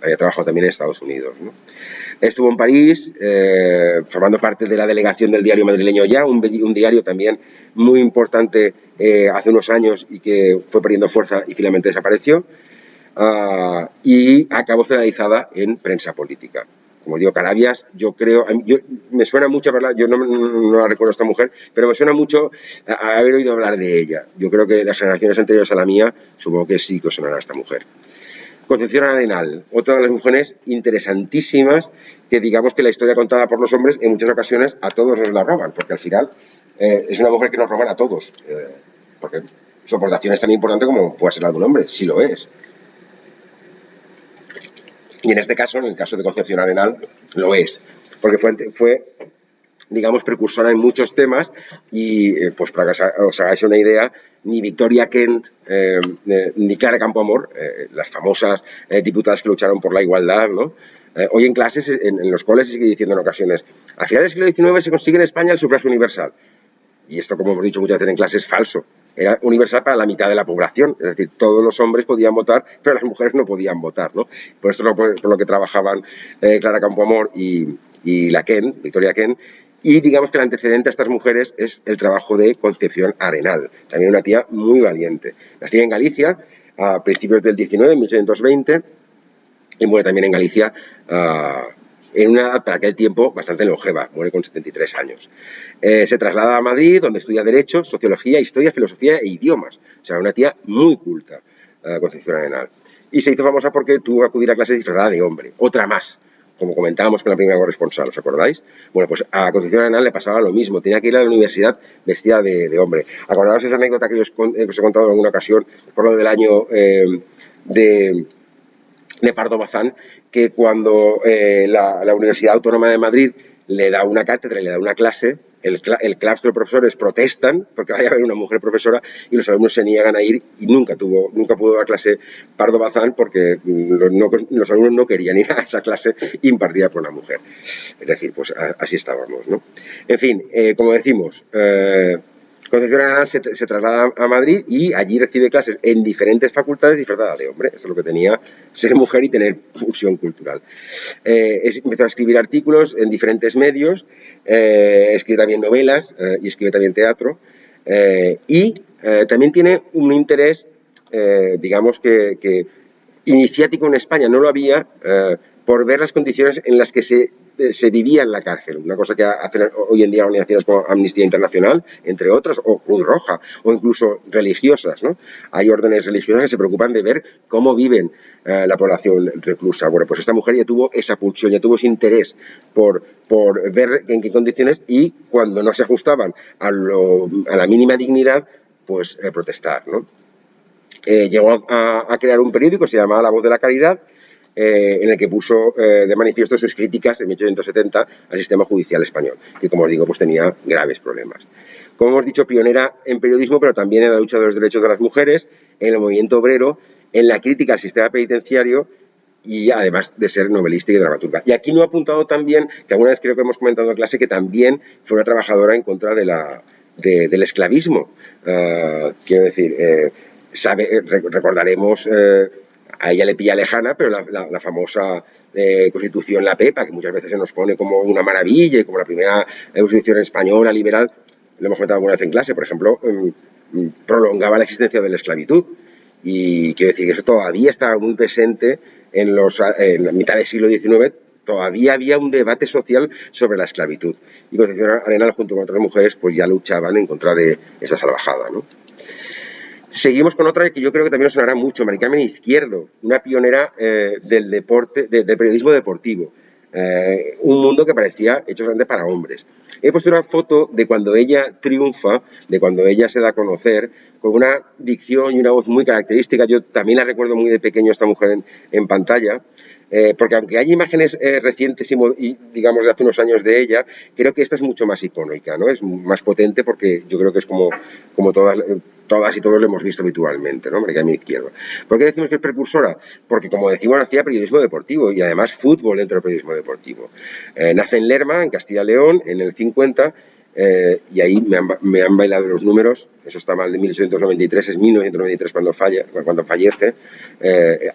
había trabajado también en Estados Unidos, ¿no? Estuvo en París, formando parte de la delegación del diario madrileño Ya, un diario también muy importante hace unos años y que fue perdiendo fuerza y finalmente desapareció, y acabó finalizada en Prensa Política. Como digo, Carabias, yo creo, me suena mucho, ¿verdad? Yo no la recuerdo a esta mujer, pero me suena mucho a haber oído hablar de ella. Yo creo que las generaciones anteriores a la mía, supongo que sí que os sonará a esta mujer. Concepción Arenal, otra de las mujeres interesantísimas que digamos que la historia contada por los hombres en muchas ocasiones a todos nos la roban, porque al final es una mujer que nos roban a todos, porque su aportación es tan importante como puede ser la de un hombre, sí lo es. Y en este caso, en el caso de Concepción Arenal, lo es, porque fue digamos, precursora en muchos temas y, pues para que os hagáis una idea, ni Victoria Kent ni Clara Campoamor, las famosas diputadas que lucharon por la igualdad, ¿no? Hoy en clases, en los coles, se sigue diciendo en ocasiones, a finales del siglo XIX se consigue en España el sufragio universal. Y esto, como hemos dicho muchas veces en clase, es falso. Era universal para la mitad de la población, es decir, todos los hombres podían votar, pero las mujeres no podían votar, ¿no? Por esto es por lo que trabajaban Clara Campoamor y la Kent, Victoria Kent. Y digamos que el antecedente a estas mujeres es el trabajo de Concepción Arenal, también una tía muy valiente. Nacida en Galicia a principios del 19, en 1820, y muere también en Galicia en una edad para aquel tiempo bastante longeva, muere con 73 años. Se traslada a Madrid, donde estudia Derecho, Sociología, Historia, Filosofía e Idiomas. O sea, una tía muy culta, Concepción Arenal. Y se hizo famosa porque tuvo que acudir a clases disfrazada de hombre, otra más, como comentábamos con la primera corresponsal, ¿os acordáis? Bueno, pues a Concepción Arenal le pasaba lo mismo, tenía que ir a la universidad vestida de hombre. ¿Acordaos esa anécdota que os he contado en alguna ocasión por lo del año de Pardo Bazán, que cuando la Universidad Autónoma de Madrid le da una cátedra, le da una clase, el claustro de profesores protestan porque vaya a haber una mujer profesora y los alumnos se niegan a ir y nunca pudo dar clase Pardo Bazán porque los alumnos no querían ir a esa clase impartida por una mujer. Es decir, pues así estábamos, ¿no? En fin, como decimos, Concepción Arenal se traslada a Madrid y allí recibe clases en diferentes facultades disfrazada de hombre. Eso es lo que tenía ser mujer y tener pulsión cultural. Empezó a escribir artículos en diferentes medios, escribe también novelas y escribe también teatro. Y también tiene un interés, digamos que iniciático en España, no lo había, por ver las condiciones en las que se vivía en la cárcel, una cosa que hacen hoy en día organizaciones como Amnistía Internacional, entre otras, o Cruz Roja, o incluso religiosas, ¿no? Hay órdenes religiosas que se preocupan de ver cómo viven la población reclusa. Bueno, pues esta mujer ya tuvo esa pulsión, ya tuvo ese interés por ver en qué condiciones y cuando no se ajustaban a la mínima dignidad, pues protestar, ¿no? Llegó a crear un periódico, se llamaba La Voz de la Caridad, en el que puso de manifiesto sus críticas en 1870 al sistema judicial español, que como os digo, pues tenía graves problemas. Como hemos dicho, pionera en periodismo, pero también en la lucha de los derechos de las mujeres, en el movimiento obrero, en la crítica al sistema penitenciario y además de ser novelista y dramaturga. Y aquí no he apuntado también, que alguna vez creo que hemos comentado en clase, que también fue una trabajadora en contra del esclavismo. Quiero decir, recordaremos, a ella le pilla lejana, pero la famosa Constitución La Pepa, que muchas veces se nos pone como una maravilla y como la primera Constitución española liberal, lo hemos comentado alguna vez en clase, por ejemplo, prolongaba la existencia de la esclavitud. Y quiero decir que eso todavía estaba muy presente en la mitad del siglo XIX, todavía había un debate social sobre la esclavitud. Y Concepción Arenal, junto con otras mujeres, pues ya luchaban en contra de esa salvajada, ¿no? Seguimos con otra que yo creo que también os sonará mucho, Mari Carmen Izquierdo, una pionera del deporte, del periodismo deportivo. Un mundo que parecía hecho solamente para hombres. He puesto una foto de cuando ella triunfa, de cuando ella se da a conocer, con una dicción y una voz muy característica. Yo también la recuerdo muy de pequeño a esta mujer en pantalla, porque aunque hay imágenes recientes y digamos de hace unos años de ella, creo que esta es mucho más icónica, ¿no? Es más potente porque yo creo que es como todas y todos lo hemos visto habitualmente, ¿no? Mari Carmen Izquierdo. ¿Por qué decimos que es precursora? Porque, como decimos, hacía periodismo deportivo y además fútbol dentro del periodismo deportivo. Nace en Lerma, en Castilla y León, en el 50, y ahí me han bailado los números. Eso está mal de 1893, es 1993 cuando fallece.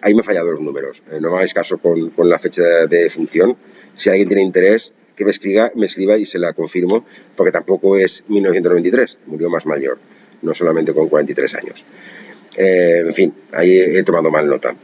Ahí me han fallado los números. No me hagáis caso con la fecha de defunción. Si alguien tiene interés, que me escriba y se la confirmo, porque tampoco es 1993, murió más mayor, no solamente con 43 años. En fin, ahí he tomado mal nota.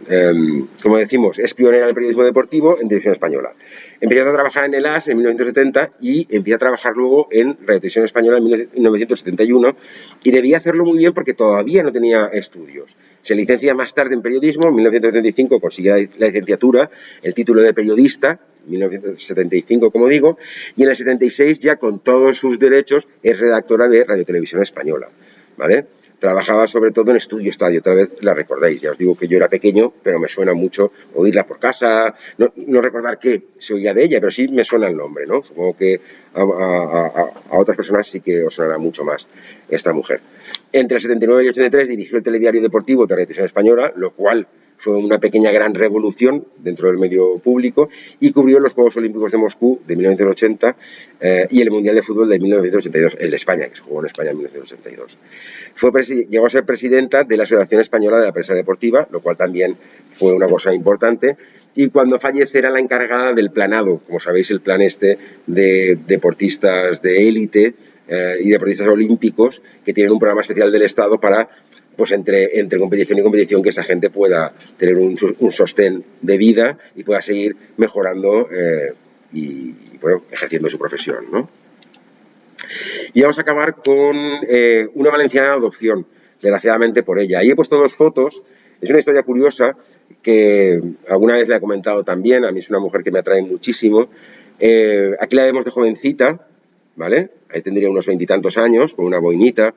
Como decimos, es pionera en el periodismo deportivo en Televisión Española. Empezó a trabajar en el AS en 1970 y empieza a trabajar luego en Radio Televisión Española en 1971, y debía hacerlo muy bien porque todavía no tenía estudios. Se licencia más tarde en periodismo, en 1975 consigue la licenciatura, el título de periodista, 1975 como digo, y en el 76 ya con todos sus derechos es redactora de Radio Televisión Española, ¿vale? Trabajaba sobre todo en Estudio Estadio, otra vez la recordáis, ya os digo que yo era pequeño, pero me suena mucho oírla por casa, no recordar qué se oía de ella, pero sí me suena el nombre, ¿no? Supongo que a otras personas sí que os sonará mucho más esta mujer. Entre el 79 y el 83 dirigió el telediario deportivo de Radio Televisión Española, lo cual fue una pequeña gran revolución dentro del medio público, y cubrió los Juegos Olímpicos de Moscú de 1980 y el Mundial de Fútbol de 1982, el de España, que se jugó en España en 1982. Llegó a ser presidenta de la Asociación Española de la Prensa Deportiva, lo cual también fue una cosa importante, y cuando fallece era la encargada del planado, como sabéis, el plan este de deportistas de élite y deportistas olímpicos que tienen un programa especial del Estado para, pues entre competición y competición, que esa gente pueda tener un sostén de vida y pueda seguir mejorando y bueno, ejerciendo su profesión, ¿no? Y vamos a acabar con una valenciana de adopción, desgraciadamente por ella. Ahí he puesto dos fotos. Es una historia curiosa que alguna vez le he comentado también. A mí es una mujer que me atrae muchísimo. Aquí la vemos de jovencita, ¿vale? Ahí tendría unos 20 y tantos años, con una boinita.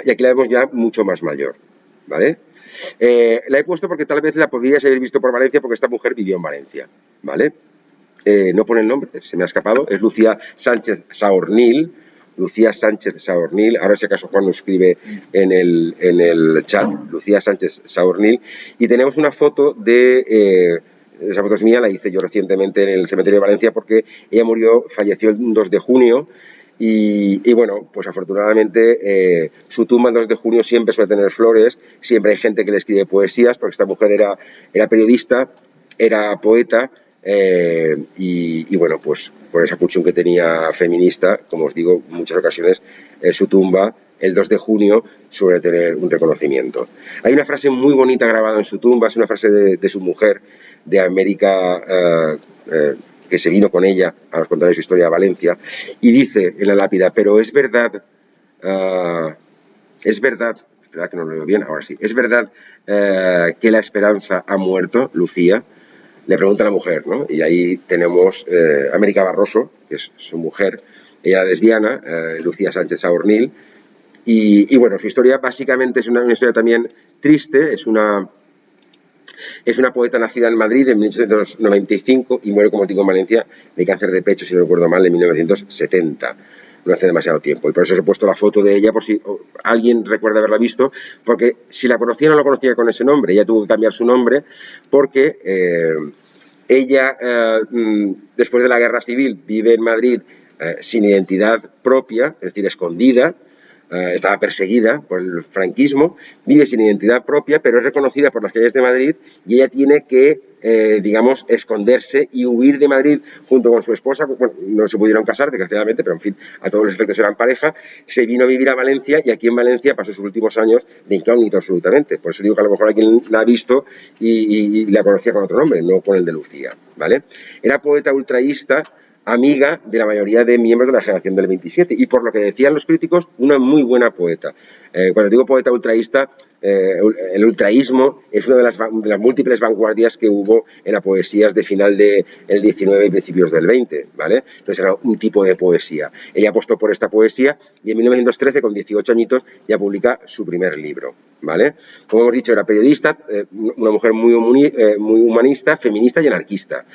Y aquí la vemos ya mucho más mayor, ¿vale? La he puesto porque tal vez la podríais haber visto por Valencia, porque esta mujer vivió en Valencia, ¿vale? No pone el nombre, se me ha escapado. Es Lucía Sánchez Saornil. Lucía Sánchez Saornil, ahora si acaso Juan nos escribe en el chat, Lucía Sánchez Saornil, y tenemos una foto de, esa foto es mía, la hice yo recientemente en el cementerio de Valencia porque ella falleció el 2 de junio, y bueno, pues afortunadamente su tumba el 2 de junio siempre suele tener flores, siempre hay gente que le escribe poesías, porque esta mujer era periodista, era poeta, y bueno, pues por esa pulsión que tenía feminista, como os digo, en muchas ocasiones su tumba el 2 de junio suele tener un reconocimiento. Hay una frase muy bonita grabada en su tumba, es una frase de su mujer de América, que se vino con ella a nos contar su historia a Valencia, y dice en la lápida: pero es verdad, espera que no lo leo bien, ahora sí, es verdad que la esperanza ha muerto, Lucía. Le pregunta a la mujer, ¿no? Y ahí tenemos América Barroso, que es su mujer, ella es lesbiana, Lucía Sánchez Saornil, y bueno, su historia básicamente es una historia también triste, es una poeta nacida en Madrid en 1895 y muere, como digo, en Valencia de cáncer de pecho, si no recuerdo mal, en 1970. No hace demasiado tiempo, y por eso os he puesto la foto de ella, por si alguien recuerda haberla visto, porque si la conocía no la conocía con ese nombre. Ella tuvo que cambiar su nombre porque ella, después de la Guerra Civil, vive en Madrid sin identidad propia, es decir, escondida. Estaba perseguida por el franquismo, vive sin identidad propia, pero es reconocida por las calles de Madrid, y ella tiene que, digamos, esconderse y huir de Madrid junto con su esposa. Bueno, no se pudieron casar, desgraciadamente, pero en fin, a todos los efectos eran pareja. Se vino a vivir a Valencia, y aquí en Valencia pasó sus últimos años de incógnito absolutamente. Por eso digo que a lo mejor alguien la ha visto y la conocía con otro nombre, no con el de Lucía, ¿vale? Era poeta ultraísta, amiga de la mayoría de miembros de la generación del 27, y por lo que decían los críticos, una muy buena poeta. Cuando digo poeta ultraísta, el ultraísmo es una de las múltiples vanguardias que hubo en las poesías de final del 19 y principios del 20, ¿vale? Entonces era un tipo de poesía. Ella apostó por esta poesía y en 1913, con 18 añitos, ya publica su primer libro. ¿vale? Como hemos dicho, era periodista, una mujer muy humanista, feminista y anarquista.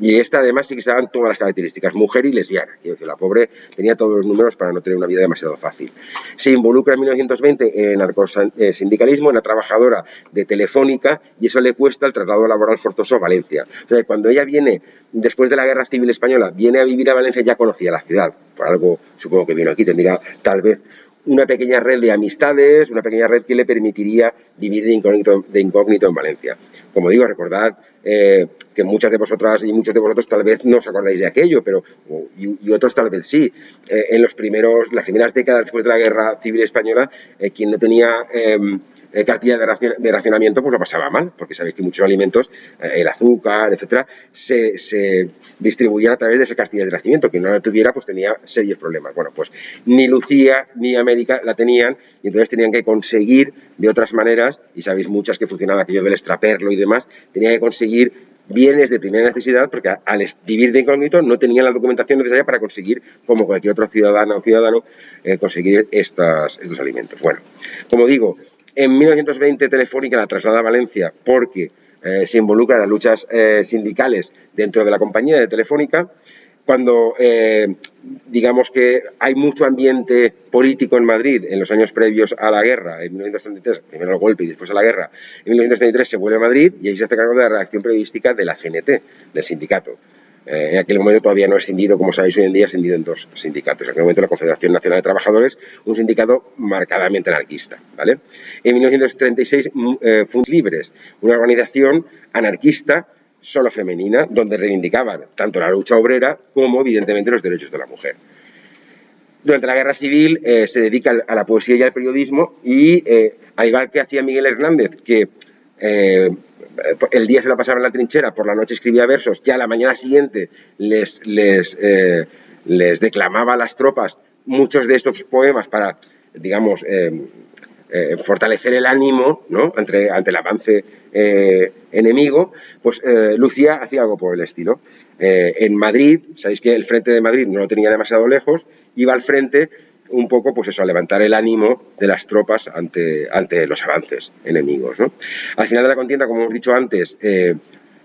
Y esta además sí que estaban todas las características, mujer y lesbiana. Quiero decir, la pobre tenía todos los números para no tener una vida demasiado fácil. Se involucra en 1920 en narcosindicalismo, en la trabajadora de Telefónica, y eso le cuesta el traslado laboral forzoso a Valencia. O sea, cuando ella viene, después de la Guerra Civil Española, viene a vivir a Valencia, ya conocía la ciudad. Por algo, supongo que vino aquí, tendría tal vez una pequeña red de amistades, una pequeña red que le permitiría vivir de incógnito en Valencia. Como digo, recordad que muchas de vosotras y muchos de vosotros tal vez no os acordáis de aquello, pero y otros tal vez sí. En las primeras décadas después de la Guerra Civil Española, quien no tenía cartilla de racionamiento, pues lo pasaba mal, porque sabéis que muchos alimentos, el azúcar, etcétera, se distribuían a través de esa cartilla de racionamiento. Quien no la tuviera, pues tenía serios problemas. Bueno, pues ni Lucía ni América la tenían, y entonces tenían que conseguir de otras maneras, y sabéis muchas que funcionaba aquello del extraperlo y demás, tenían que conseguir bienes de primera necesidad, porque al vivir de incógnito no tenían la documentación necesaria para conseguir, como cualquier otro ciudadano o ciudadano, conseguir estos alimentos. Bueno, como digo, en 1920 Telefónica la traslada a Valencia porque se involucra en las luchas sindicales dentro de la compañía de Telefónica. Cuando digamos que hay mucho ambiente político en Madrid en los años previos a la guerra, en 1933, primero el golpe y después a la guerra, en 1933 se vuelve a Madrid y ahí se hace cargo de la redacción periodística de la CNT, del sindicato. En aquel momento todavía no escindido, como sabéis hoy en día, escindido en dos sindicatos. En aquel momento la Confederación Nacional de Trabajadores, un sindicato marcadamente anarquista, ¿vale? En 1936 Fund Libres, una organización anarquista solo femenina, donde reivindicaban tanto la lucha obrera como, evidentemente, los derechos de la mujer. Durante la Guerra Civil se dedica a la poesía y al periodismo y, al igual que hacía Miguel Hernández, que el día se lo pasaba en la trinchera, por la noche escribía versos, ya a la mañana siguiente les declamaba a las tropas muchos de estos poemas para, digamos, fortalecer el ánimo, ¿no?, ante el avance enemigo. Pues Lucía hacía algo por el estilo. En Madrid, sabéis que el frente de Madrid no lo tenía demasiado lejos, iba al frente un poco, pues eso, a levantar el ánimo de las tropas ante los avances enemigos, ¿no? Al final de la contienda, como hemos dicho antes,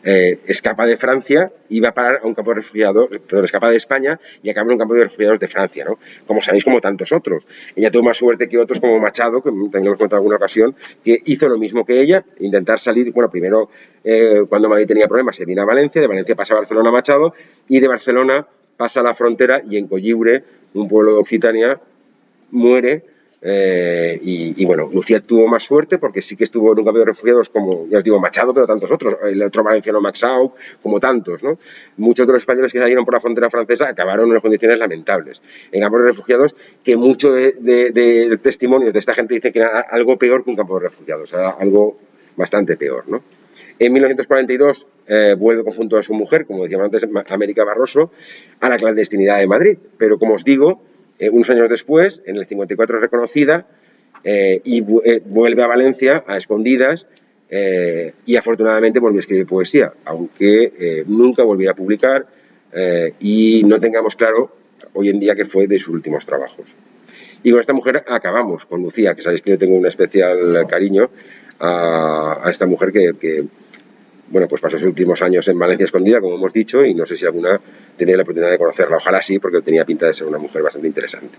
escapa de Francia, iba a parar a un campo de refugiados, perdón, escapa de España y acaba en un campo de refugiados de Francia, ¿no? Como sabéis, como tantos otros. Ella tuvo más suerte que otros, como Machado, que también hemos contado en alguna ocasión, que hizo lo mismo que ella, intentar salir, bueno, primero cuando Madrid tenía problemas se vino a Valencia, de Valencia pasa a Barcelona Machado y de Barcelona pasa a la frontera y en Colliure, un pueblo de Occitania, muere. Y bueno, Lucía tuvo más suerte porque sí que estuvo en un campo de refugiados como, ya os digo, Machado, pero tantos otros, el otro valenciano Maxau, como tantos, ¿no? Muchos de los españoles que salieron por la frontera francesa acabaron en unas condiciones lamentables, en campos de refugiados que muchos de testimonios de esta gente dicen que era algo peor que un campo de refugiados, era algo bastante peor, ¿no? En 1942 vuelve junto a su mujer, como decíamos antes, América Barroso, a la clandestinidad de Madrid, pero como os digo, unos años después, en el 54 es reconocida y vuelve a Valencia a escondidas y afortunadamente volvió a escribir poesía, aunque nunca volvió a publicar y no tengamos claro hoy en día que fue de sus últimos trabajos. Y con esta mujer acabamos, con Lucía, que sabéis que yo tengo un especial cariño a esta mujer que bueno, pues pasó sus últimos años en Valencia escondida, como hemos dicho, y no sé si alguna tendría la oportunidad de conocerla. Ojalá sí, porque tenía pinta de ser una mujer bastante interesante.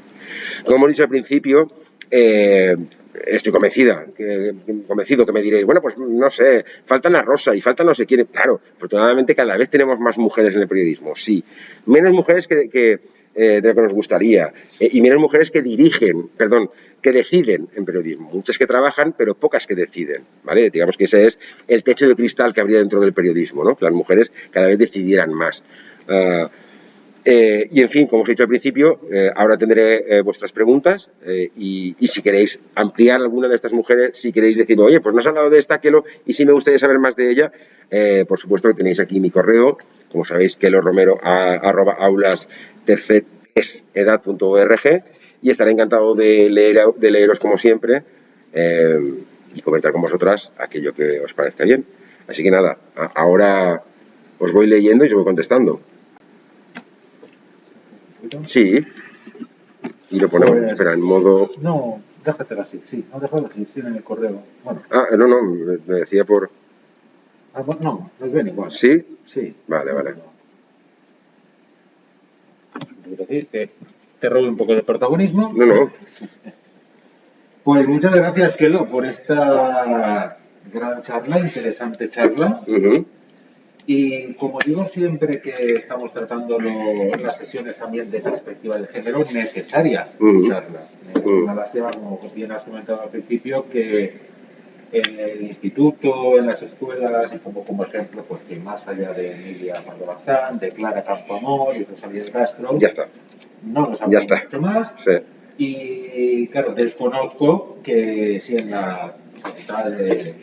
Como hemos dicho al principio, estoy convencido que me diréis, bueno, pues no sé, faltan a Rosa y faltan no sé quién. Claro, afortunadamente cada vez tenemos más mujeres en el periodismo, sí. Menos mujeres de lo que nos gustaría, y menos mujeres que deciden en periodismo. Muchas que trabajan, pero pocas que deciden, ¿vale? Digamos que ese es el techo de cristal que habría dentro del periodismo, ¿no? Que las mujeres cada vez decidieran más. Y en fin, como os he dicho al principio, ahora tendré vuestras preguntas y si queréis ampliar alguna de estas mujeres, si queréis decir, oye, pues no has hablado de esta, Kelo, y si me gustaría saber más de ella, por supuesto que tenéis aquí mi correo, como sabéis, keloromero@aulas-edad.org, y estaré encantado de leeros como siempre y comentar con vosotras aquello que os parezca bien. Así que nada, ahora os voy leyendo y os voy contestando. Sí, y lo ponemos, espera, en modo... No, Déjatela así, sí. No, déjalo así, sí, en el correo. Bueno. Ah, no, me decía por... Ah, bueno, no, nos ven igual. ¿Sí? Sí. Vale, vale. Quiero decir que te robo un poco de protagonismo. No. Pues muchas gracias, Kelo, por esta gran charla, interesante charla. Y como digo siempre que estamos tratando las sesiones también de perspectiva de género, necesaria charla. Es una lástima, como bien has comentado al principio, que en el instituto, en las escuelas, y como ejemplo, pues que más allá de Emilia Pardo Bazán, de Clara Campoamor y Rosalía Castro, ya está. No nos hablamos mucho más. Sí. Y claro, desconozco que si en la facultad de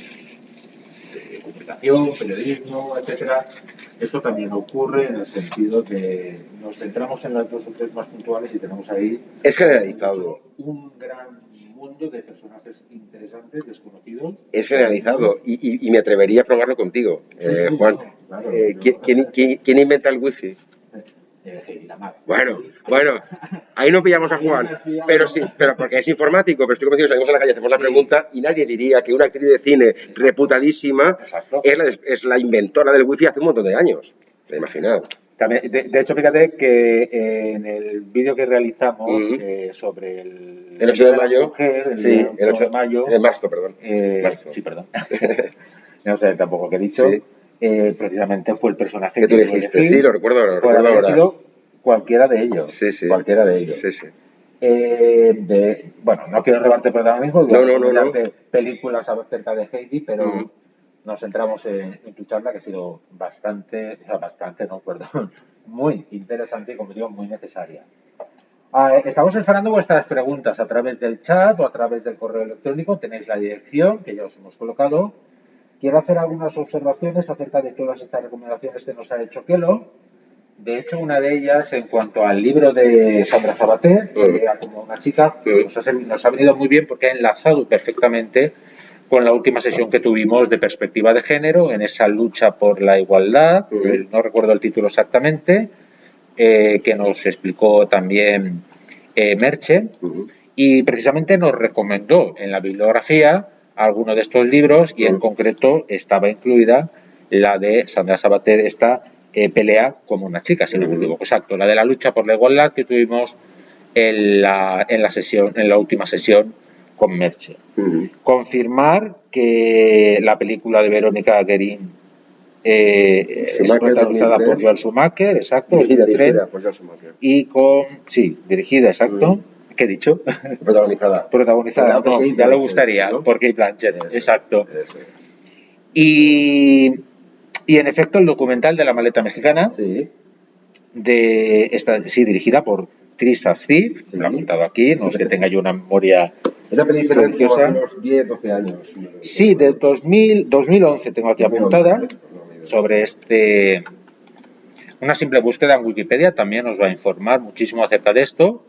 comunicación, periodismo, etcétera, esto también ocurre en el sentido que nos centramos en las dos o tres más puntuales y tenemos ahí es generalizado un gran mundo de personajes interesantes, desconocidos. Es generalizado y me atrevería a probarlo contigo, sí, Juan. Claro, ¿Quién inventa el wifi? Bueno, ahí no pillamos a Juan, pero sí, pero porque es informático, pero estoy convencido que salimos a la calle, hacemos la pregunta y nadie diría que una actriz de cine reputadísima es la inventora del wifi hace un montón de años. ¿Te imaginas? De hecho, fíjate que en el vídeo que realizamos sobre el 8 de mayo, mujer, el 8 de mayo, de marzo, perdón. Sí, perdón. No sé tampoco qué he dicho. Sí. Precisamente fue el personaje que tú elegiste. Sí, lo recuerdo ahora. Cualquiera de ellos. Sí. Cualquiera de ellos. Sí. Bueno, no quiero robarte protagonismo, no. De películas acerca de Heidi, pero nos centramos en tu charla, que ha sido muy interesante y, como digo, muy necesaria. Estamos esperando vuestras preguntas a través del chat o a través del correo electrónico. Tenéis la dirección que ya os hemos colocado. Quiero hacer algunas observaciones acerca de todas estas recomendaciones que nos ha hecho Kelo. De hecho, una de ellas, en cuanto al libro de Sandra Sabater, como una chica, nos ha venido muy bien porque ha enlazado perfectamente con la última sesión que tuvimos de perspectiva de género, en esa lucha por la igualdad, no recuerdo el título exactamente, que nos explicó también Merche, y precisamente nos recomendó en la bibliografía alguno de estos libros y en concreto estaba incluida la de Sandra Sabater, esta pelea como una chica, si no me equivoco. Exacto, la de la lucha por la igualdad que tuvimos en la última sesión con Merche. Confirmar que la película de Verónica Guerin es protagonizada por Joel Schumacher, exacto, dirigida por Joel Schumacher. Y dirigida, exacto. ¿Qué he dicho? Protagonizada. No, ya le gustaría, ¿no? Por Cate Blanchett, exacto. Y en efecto, el documental de La maleta mexicana, dirigida por Trisha Steve, lo he apuntado aquí, no es que tenga yo una memoria. Esa película de unos 10, 12 años. Sí, de 2011 tengo aquí apuntada, sobre una simple búsqueda en Wikipedia también nos va a informar muchísimo acerca de esto,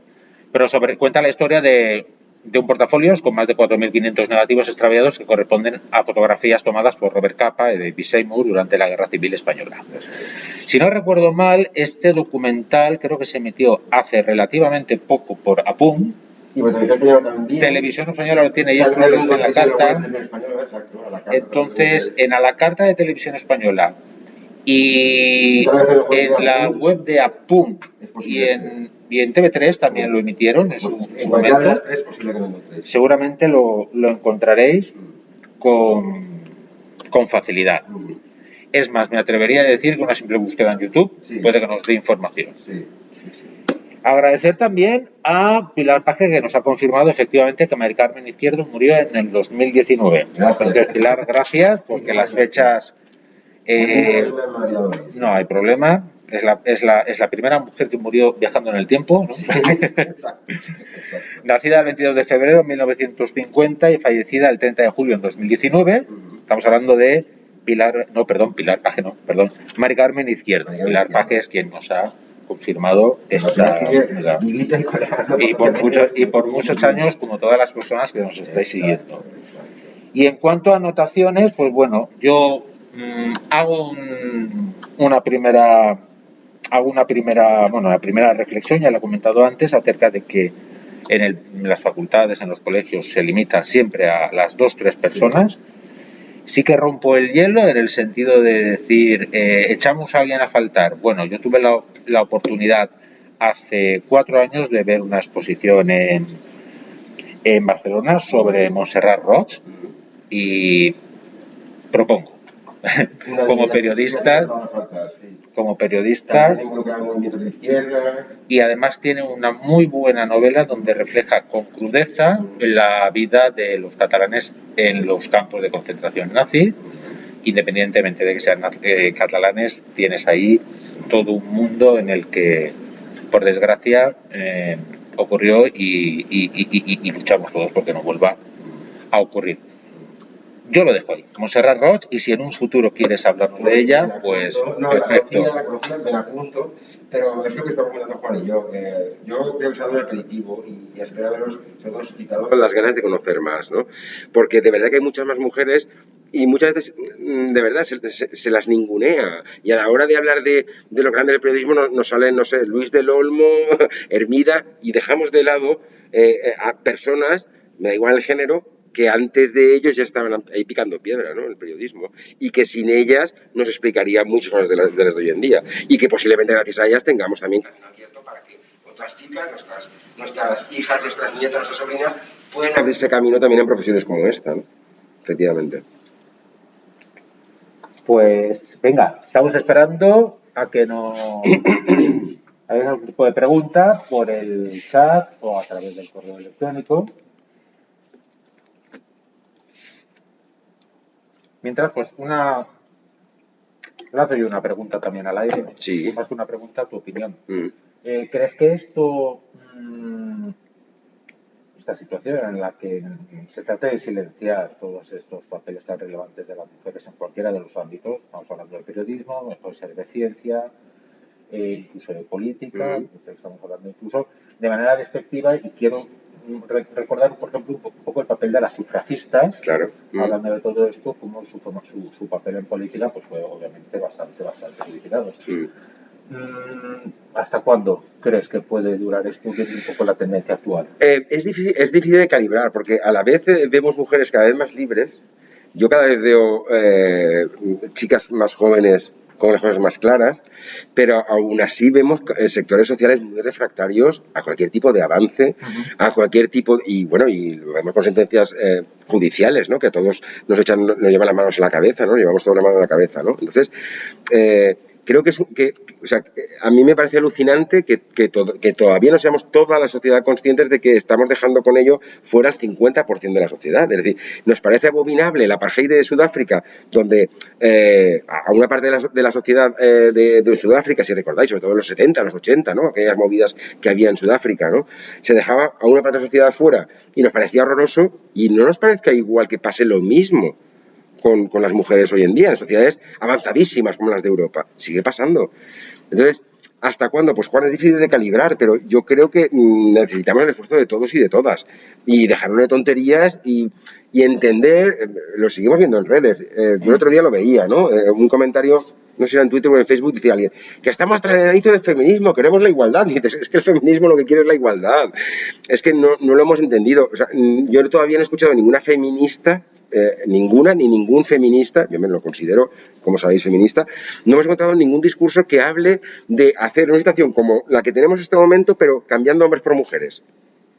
pero cuenta la historia de un portafolio con más de 4.500 negativos extraviados que corresponden a fotografías tomadas por Robert Capa y David Seymour durante la Guerra Civil Española. Si no recuerdo mal, este documental creo que se emitió hace relativamente poco por APUN. Y por Televisión Española también. Televisión Española lo tiene, y esto lo dice en la carta. Entonces, en la carta de Televisión Española y en la web de APUN y en TV3 también lo emitieron en su momento. Seguramente lo encontraréis con facilidad. Es más, me atrevería a decir que una simple búsqueda en YouTube puede que nos dé información. Agradecer también a Pilar Paje, que nos ha confirmado efectivamente que Mari Carmen Izquierdo murió en el 2019. Entonces, Pilar, gracias, porque las fechas... no hay problema. Es la primera mujer que murió viajando en el tiempo, ¿no? Exacto. Nacida el 22 de febrero de 1950 y fallecida el 30 de julio de 2019. Estamos hablando de Mari Carmen Izquierdo. Pilar Paje es quien nos ha confirmado esta y por muchos años, como todas las personas que nos estáis siguiendo. Y en cuanto a anotaciones, pues bueno, yo hago una primera reflexión, ya lo he comentado antes, acerca de que en las facultades, en los colegios, se limitan siempre a las 2 o 3 personas. Sí que rompo el hielo en el sentido de decir, echamos a alguien a faltar. Bueno, yo tuve la oportunidad hace 4 años de ver una exposición en Barcelona sobre Montserrat Roig y propongo, como periodista, y además tiene una muy buena novela donde refleja con crudeza la vida de los catalanes en los campos de concentración nazi. Independientemente de que sean catalanes, tienes ahí todo un mundo en el que, por desgracia, ocurrió y luchamos todos porque no vuelva a ocurrir. Yo lo dejo ahí, Montserrat Roig, y si en un futuro quieres hablarnos de ella, pues perfecto. La conocía, me la apunto, pero es lo que estamos comentando Juan y yo. Yo creo que se ha dado el aperitivo y espero haberos suscitado las ganas de conocer más, ¿no? Porque de verdad que hay muchas más mujeres y muchas veces, de verdad, se las ningunea. Y a la hora de hablar de lo grande del periodismo nos salen, no sé, Luis del Olmo, Hermida, y dejamos de lado a personas, me da igual el género, que antes de ellos ya estaban ahí picando piedra, ¿no?, en el periodismo, y que sin ellas nos explicaría muchas cosas de las de hoy en día, y que posiblemente gracias a ellas tengamos también camino abierto para que otras chicas, nuestras hijas, nuestras nietas, nuestras sobrinas, puedan abrirse camino también en profesiones como esta, ¿no? Efectivamente. Pues venga, estamos esperando a que nos hagan algún tipo de pregunta por el chat o a través del correo electrónico. Mientras, pues lanzo yo una pregunta también al aire. Sí. Más que una pregunta, tu opinión. ¿Crees que esta situación en la que se trata de silenciar todos estos papeles tan relevantes de las mujeres en cualquiera de los ámbitos, estamos hablando de periodismo, puede ser de ciencia, incluso de política, estamos hablando incluso de manera despectiva, y quiero recordar, por ejemplo, un poco el papel de las sufragistas, claro. Hablando de todo esto, como su papel en política pues fue obviamente bastante criticado. ¿Hasta cuándo crees que puede durar esto, viendo un poco la tendencia actual? Es difícil de calibrar, porque a la vez vemos mujeres cada vez más libres. Yo cada vez veo chicas más jóvenes con las cosas más claras, pero aún así vemos sectores sociales muy refractarios a cualquier tipo de avance, a cualquier tipo, y bueno, y lo vemos con sentencias judiciales, ¿no?, que a todos nos llevan las manos a la cabeza, ¿no?, llevamos toda la mano a la cabeza, ¿no? Entonces, creo o sea, a mí me parece alucinante que todavía no seamos toda la sociedad conscientes de que estamos dejando con ello fuera el 50% de la sociedad. Es decir, nos parece abominable el apartheid de Sudáfrica, donde a una parte de la sociedad de Sudáfrica, si recordáis, sobre todo en los 70, los 80, ¿no?, aquellas movidas que había en Sudáfrica, ¿no?, se dejaba a una parte de la sociedad fuera y nos parecía horroroso, y no nos parezca igual que pase lo mismo con las mujeres hoy en día, en sociedades avanzadísimas como las de Europa. Sigue pasando. Entonces, ¿hasta cuándo? Pues Juan, es difícil de calibrar, pero yo creo que necesitamos el esfuerzo de todos y de todas. Y dejarnos de tonterías y entender, lo seguimos viendo en redes. Yo el otro día lo veía, ¿no? Un comentario, no sé si era en Twitter o en Facebook, decía alguien, que estamos tranquilos del feminismo, queremos la igualdad. Y dices, es que el feminismo lo que quiere es la igualdad. Es que no lo hemos entendido. O sea, yo todavía no he escuchado a ninguna feminista, ninguna ni ningún feminista, yo me lo considero, como sabéis, feminista, no hemos encontrado ningún discurso que hable de hacer una situación como la que tenemos en este momento, pero cambiando hombres por mujeres.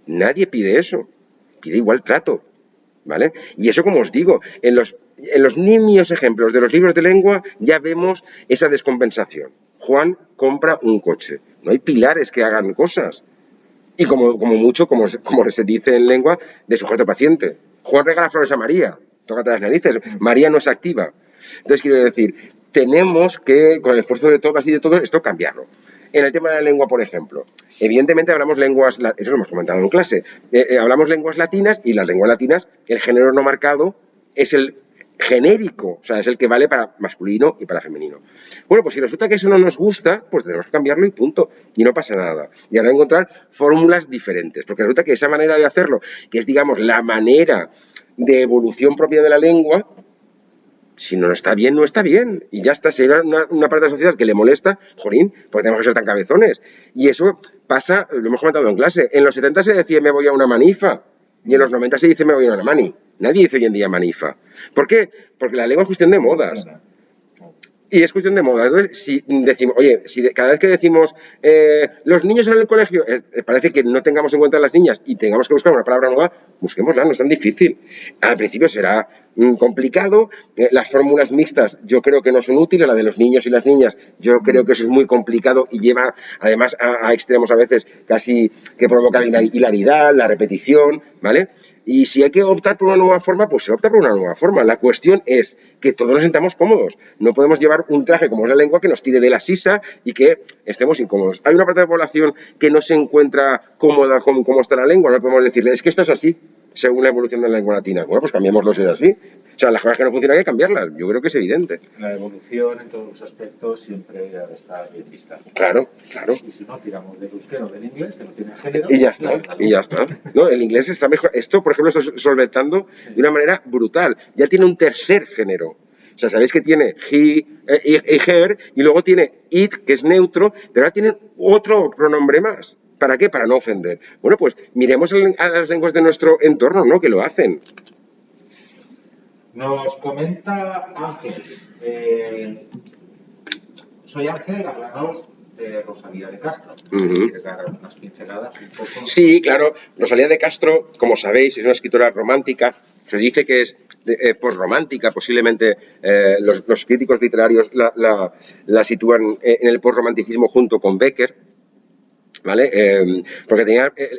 Nadie pide eso, pide igual trato, ¿vale? Y eso, como os digo, en los nimios ejemplos de los libros de lengua ya vemos esa descompensación. Juan compra un coche, no hay pilares que hagan cosas. Y como mucho, como se dice en lengua, de sujeto paciente. Juan regala flores a María, tócate las narices, María no es activa. Entonces, quiero decir, tenemos que, con el esfuerzo de todas y de todos, esto cambiarlo. En el tema de la lengua, por ejemplo, evidentemente hablamos lenguas, eso lo hemos comentado en clase, hablamos lenguas latinas, y las lenguas latinas, el género no marcado es el genérico, o sea, es el que vale para masculino y para femenino. Bueno, pues si resulta que eso no nos gusta, pues tenemos que cambiarlo y punto, y no pasa nada. Y ahora encontrar fórmulas diferentes, porque resulta que esa manera de hacerlo, que es, digamos, la manera de evolución propia de la lengua, Si no está bien, no está bien. Y ya está. Si hay una parte de la sociedad que le molesta, jolín, porque tenemos que ser tan cabezones. Y eso pasa, lo hemos comentado en clase. En los 70 se decía me voy a una manifa. Y en los 90 se dice me voy a una mani. Nadie dice hoy en día manifa. ¿Por qué? Porque la lengua es cuestión de modas. Y es cuestión de moda. Entonces, si decimos, oye, si cada vez que decimos los niños en el colegio, parece que no tengamos en cuenta a las niñas y tengamos que buscar una palabra nueva, busquémosla, no es tan difícil. Al principio será complicado. Las fórmulas mixtas yo creo que no son útiles, la de los niños y las niñas, yo creo que eso es muy complicado y lleva además a extremos a veces casi que provoca hilaridad, la repetición, ¿vale? Y si hay que optar por una nueva forma, pues se opta por una nueva forma. La cuestión es que todos nos sintamos cómodos. No podemos llevar un traje como es la lengua que nos tire de la sisa y que estemos incómodos. Hay una parte de la población que no se encuentra cómoda con cómo está la lengua. No podemos decirle, es que esto es así, según la evolución de la lengua latina. Bueno, pues cambiémoslo si es así. O sea, las cosas que no funcionan hay que cambiarlas. Yo creo que es evidente. La evolución en todos los aspectos siempre está bien vista. Claro, claro. Y si no, tiramos del euskera o del inglés, que no tiene género. Y ya está, y ya está. No, el inglés está mejor. Esto, por ejemplo, está solventando de una manera brutal. Ya tiene un tercer género. O sea, sabéis que tiene he y her, y luego tiene it, que es neutro, pero ahora tienen otro pronombre más. ¿Para qué? Para no ofender. Bueno, pues miremos a las lenguas de nuestro entorno, ¿no? Que lo hacen. Nos comenta Ángel. Soy Ángel, hablamos de Rosalía de Castro. ¿Quieres dar algunas pinceladas un poco? Sí, claro. Rosalía de Castro, como sabéis, es una escritora romántica. Se dice que es posromántica. Posiblemente los críticos literarios la sitúan en el posromanticismo junto con Becker. ¿Vale? Porque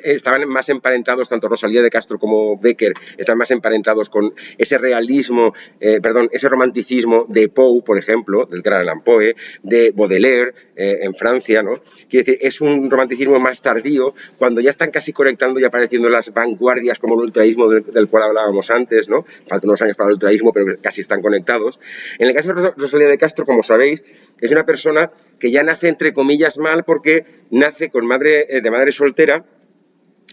estaban más emparentados, tanto Rosalía de Castro como Becker, estaban más emparentados con ese realismo, ese romanticismo de Poe, por ejemplo, del gran Allan Poe, de Baudelaire, en Francia, ¿no? Quiere decir, es un romanticismo más tardío, cuando ya están casi conectando y apareciendo las vanguardias como el ultraísmo del cual hablábamos antes, ¿no? Faltan unos años para el ultraísmo, pero casi están conectados. En el caso de Rosalía de Castro, como sabéis, es una persona que ya nace, entre comillas, mal, porque nace de madre soltera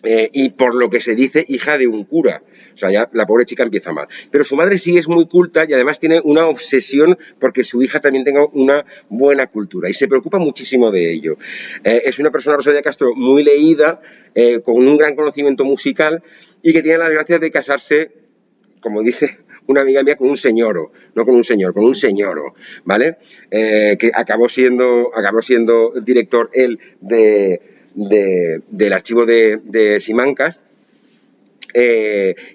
y, por lo que se dice, hija de un cura. O sea, ya la pobre chica empieza mal. Pero su madre sí es muy culta y además tiene una obsesión porque su hija también tenga una buena cultura y se preocupa muchísimo de ello. Es una persona, Rosalía de Castro, muy leída, con un gran conocimiento musical y que tiene la desgracia de casarse, como dice una amiga mía, con un señoro, no con un señor, con un señoro, ¿vale? Que acabó siendo director él del archivo de Simancas.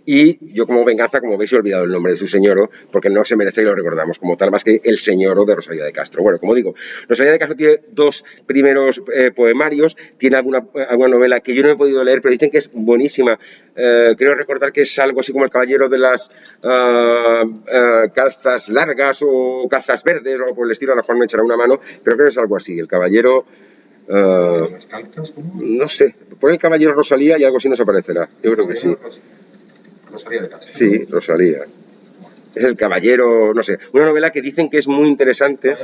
Y yo, como venganza, como veis, he olvidado el nombre de su señoro porque no se merece y lo recordamos como tal, más que el señoro de Rosalía de Castro. Bueno, como digo, Rosalía de Castro tiene dos primeros poemarios, tiene alguna novela que yo no he podido leer, pero dicen que es buenísima. Creo recordar que es algo así como El caballero de las calzas largas o calzas verdes o por el estilo, a lo mejor me echará una mano, pero creo que es algo así, El caballero... ¿Las calzas? ¿Cómo? No sé, pon El caballero Rosalía y algo así nos aparecerá. Yo creo que sí. Rosalía de Castro. Sí, Rosalía. Es El caballero, no sé, una novela que dicen que es muy interesante.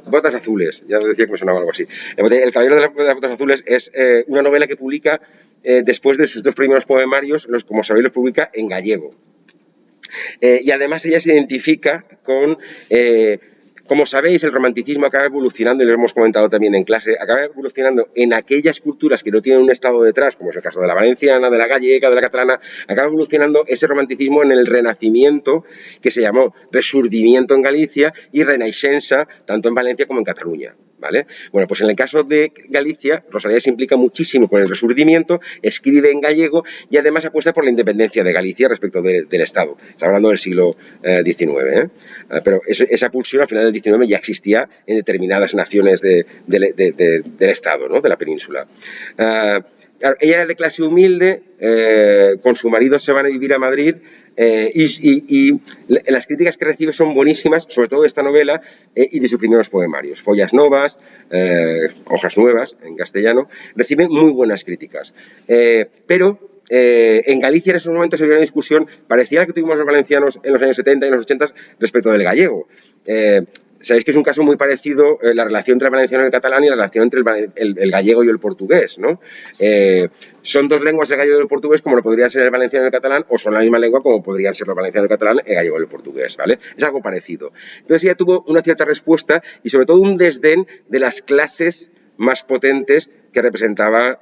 Botas azules, ya decía que me sonaba algo así. El caballero de las botas azules es una novela que publica después de sus dos primeros poemarios, como sabéis, los publica en gallego. Y además ella se identifica con... como sabéis, el romanticismo acaba evolucionando, y lo hemos comentado también en clase, acaba evolucionando en aquellas culturas que no tienen un Estado detrás, como es el caso de la valenciana, de la gallega, de la catalana, acaba evolucionando ese romanticismo en el Renacimiento, que se llamó Resurdimiento en Galicia y Renaixença, tanto en Valencia como en Cataluña. ¿Vale? Bueno, pues en el caso de Galicia, Rosalía se implica muchísimo con el Resurdimiento, escribe en gallego y además apuesta por la independencia de Galicia respecto del Estado. Está hablando del siglo XIX, pero esa pulsión al final del XIX ya existía en determinadas naciones del Estado, ¿no? De la península. Ella era de clase humilde, con su marido se van a vivir a Madrid. Y las críticas que recibe son buenísimas, sobre todo de esta novela y de sus primeros poemarios. Follas Novas, Hojas Nuevas en castellano, reciben muy buenas críticas. Pero en Galicia en esos momentos había una discusión parecida a la que tuvimos los valencianos en los años 70 y en los 80 respecto del gallego. sabéis que es un caso muy parecido la relación entre el valenciano y el catalán y la relación entre el gallego y el portugués, ¿no? Son dos lenguas, el gallego y el portugués, como lo podrían ser el valenciano y el catalán, o son la misma lengua como podrían ser el valenciano y el catalán, el gallego y el portugués, ¿vale? Es algo parecido. Entonces ella tuvo una cierta respuesta y sobre todo un desdén de las clases más potentes que representaba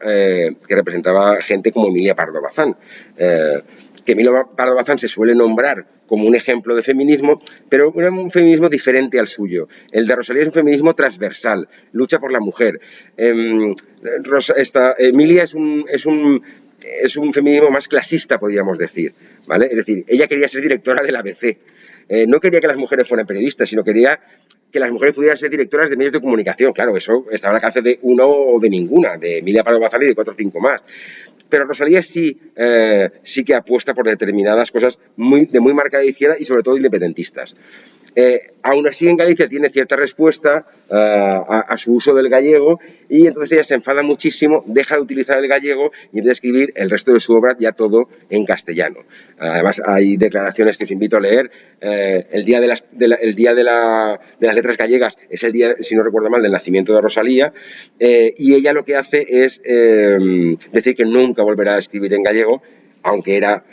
gente como Emilia Pardo Bazán. Que Emilia Pardo Bazán se suele nombrar como un ejemplo de feminismo, pero un feminismo diferente al suyo. El de Rosalía es un feminismo transversal, lucha por la mujer. Emilia es un feminismo más clasista, podríamos decir, ¿vale? Es decir, ella quería ser directora del ABC. No quería que las mujeres fueran periodistas, sino quería que las mujeres pudieran ser directoras de medios de comunicación. Claro, eso estaba al alcance de uno o de ninguna, de Emilia Pardo Bazán y de 4 o 5 más. Pero Rosalía sí que apuesta por determinadas cosas de muy marcada izquierda y sobre todo independentistas. Aún así en Galicia tiene cierta respuesta a su uso del gallego y entonces ella se enfada muchísimo, deja de utilizar el gallego y empieza a escribir el resto de su obra ya todo en castellano. Además hay declaraciones que os invito a leer. El día de las letras gallegas es el día, si no recuerdo mal, del nacimiento de Rosalía y ella lo que hace es decir que nunca volverá a escribir en gallego, aunque era...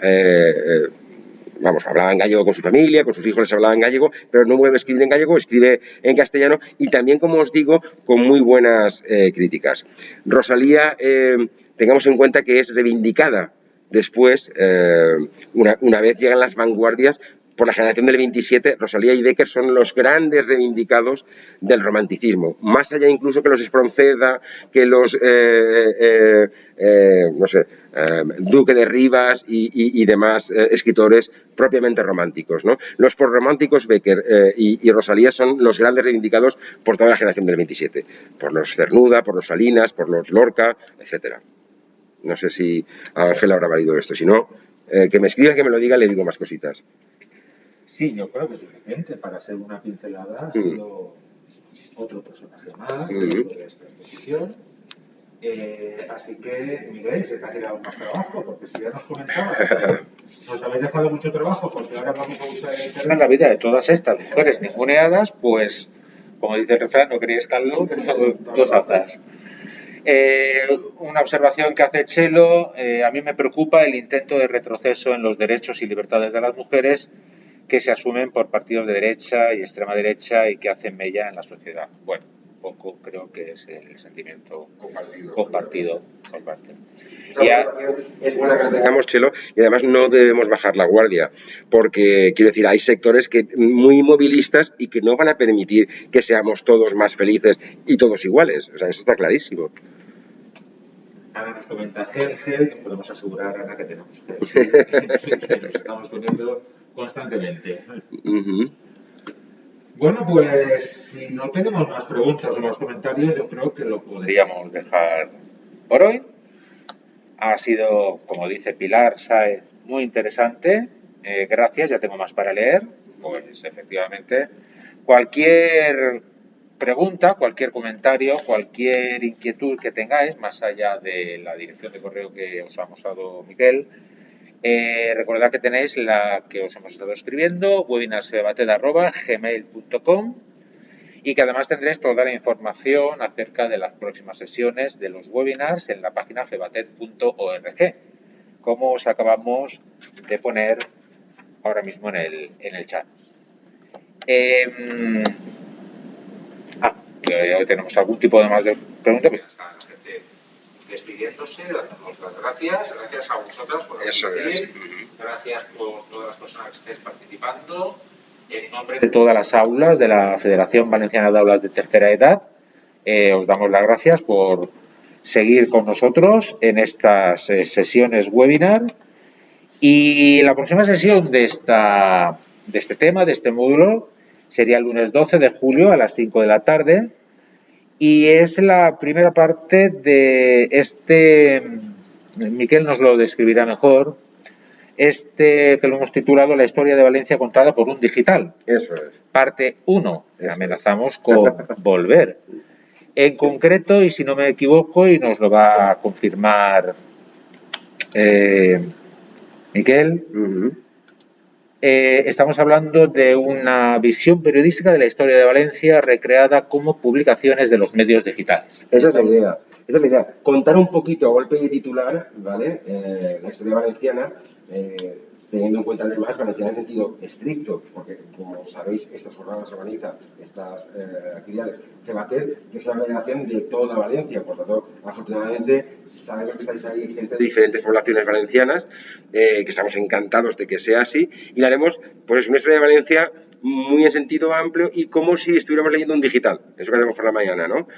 hablaba en gallego con su familia, con sus hijos les hablaba en gallego, pero no vuelve a escribir en gallego, escribe en castellano y también, como os digo, con muy buenas críticas. Rosalía, tengamos en cuenta que es reivindicada después, una vez llegan las vanguardias, por la generación del 27, Rosalía y Bécquer son los grandes reivindicados del romanticismo, más allá incluso que los Espronceda, que los, Duque de Rivas y demás escritores propiamente románticos, ¿no? Los prorrománticos Bécquer y Rosalía son los grandes reivindicados por toda la generación del 27, por los Cernuda, por los Salinas, por los Lorca, etcétera. No sé si a Ángel habrá valido esto, si no, que me escriba, que me lo diga, le digo más cositas. Sí, yo creo que es suficiente para ser una pincelada. Ha sido otro personaje más dentro de esta exposición. Así que, Miguel, se te ha quedado más trabajo, porque si ya nos comentabas que nos habéis dejado mucho trabajo, porque ahora vamos a usar el internet en la vida de todas estas mujeres ninguneadas, pues, como dice el refrán, no queréis caldo, pero dos azas. Una observación que hace Chelo, a mí me preocupa el intento de retroceso en los derechos y libertades de las mujeres que se asumen por partidos de derecha y extrema derecha y que hacen mella en la sociedad. Bueno, poco creo que es el sentimiento compartido. Es buena que la tengamos, Chelo, y además no debemos bajar la guardia, porque, quiero decir, hay sectores muy movilistas y que no van a permitir que seamos todos más felices y todos iguales. O sea, eso está clarísimo. Ahora nos comenta Sergio, que podemos asegurar, Ana, que tenemos que nos estamos poniendo constantemente. Bueno, pues si no tenemos más preguntas o más comentarios, yo creo que lo podríamos dejar por hoy. Ha sido, como dice Pilar Sáez, muy interesante. Gracias, ya tengo más para leer. Pues efectivamente, cualquier pregunta, cualquier comentario, cualquier inquietud que tengáis, más allá de la dirección de correo que os ha mostrado Miguel, recordad que tenéis la que os hemos estado escribiendo, webinarsfebated@gmail.com, y que además tendréis toda la información acerca de las próximas sesiones de los webinars en la página febated.org, como os acabamos de poner ahora mismo en el chat. Hoy tenemos algún tipo de más de pregunta, pero ya está la gente despidiéndose, dándonos las gracias. Gracias a vosotras por asistir. Gracias por todas las personas que estéis participando. En nombre de todas las aulas de la Federación Valenciana de Aulas de Tercera Edad, os damos las gracias por seguir con nosotros en estas sesiones webinar. Y la próxima sesión de este tema, de este módulo, sería el lunes 12 de julio a las 5 de la tarde. Y es la primera parte de Miquel nos lo describirá mejor, que lo hemos titulado La historia de Valencia contada por un digital. Eso es. Parte 1. Amenazamos con volver. En concreto, y si no me equivoco, y nos lo va a confirmar Miquel, estamos hablando de una visión periodística de la historia de Valencia recreada como publicaciones de los medios digitales. Esa es la idea. Esa es la idea. Contar un poquito a golpe de titular, ¿vale? La historia valenciana, teniendo en cuenta además Valenciana en sentido estricto, porque como sabéis, estas jornadas organizan estas actividades Cebatet, que es una federación de toda Valencia, por lo tanto, afortunadamente, sabemos que estáis ahí gente de diferentes poblaciones valencianas, que estamos encantados de que sea así, y la haremos, pues es una historia de Valencia muy en sentido amplio y como si estuviéramos leyendo un digital, eso que hacemos por la mañana, ¿no?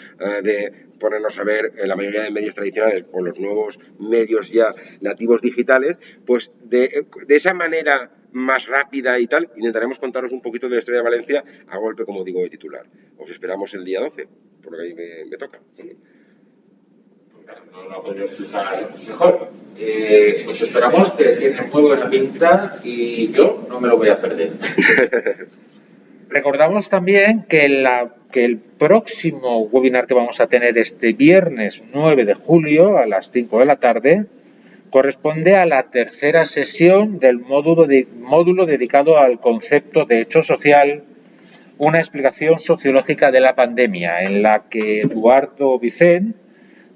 De ponernos a ver la mayoría de medios tradicionales o los nuevos medios ya nativos digitales, pues de esa manera más rápida y tal, intentaremos contaros un poquito de la historia de Valencia a golpe, como digo, de titular. Os esperamos el día 12, por lo que ahí me toca. Sí. No lo podría explicar mejor. Os esperamos, que tiene muy buena pinta y yo no me lo voy a perder. Recordamos también que el próximo webinar que vamos a tener este viernes 9 de julio a las 5 de la tarde corresponde a la tercera sesión del módulo dedicado al concepto de hecho social, una explicación sociológica de la pandemia, en la que Eduardo Vicent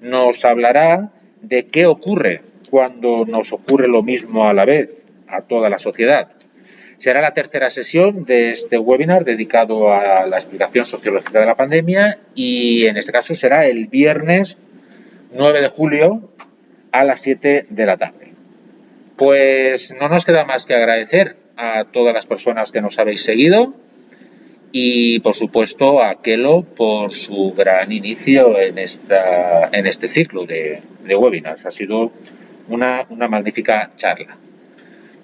nos hablará de qué ocurre cuando nos ocurre lo mismo a la vez a toda la sociedad. Será la tercera sesión de este webinar dedicado a la explicación sociológica de la pandemia y en este caso será el viernes 9 de julio a las 7 de la tarde. Pues no nos queda más que agradecer a todas las personas que nos habéis seguido y por supuesto a Kelo por su gran inicio en este ciclo de webinars. Ha sido una magnífica charla.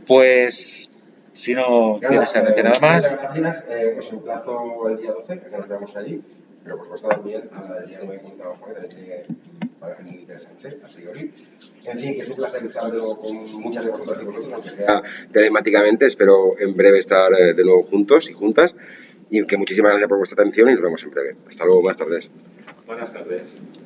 Pues si no tienes que decir nada más. Muchas gracias. Os emplazo el día 12, que nos veamos allí, pero por supuesto también al día 9 con trabajo, que también parece muy interesante, a priori. En fin, que es un placer estar de nuevo con muchas de vosotras y vosotros, aunque sea telemáticamente. Espero en breve estar de nuevo juntos y juntas. Y que muchísimas gracias por vuestra atención y nos vemos en breve. Hasta luego, buenas tardes. Buenas tardes.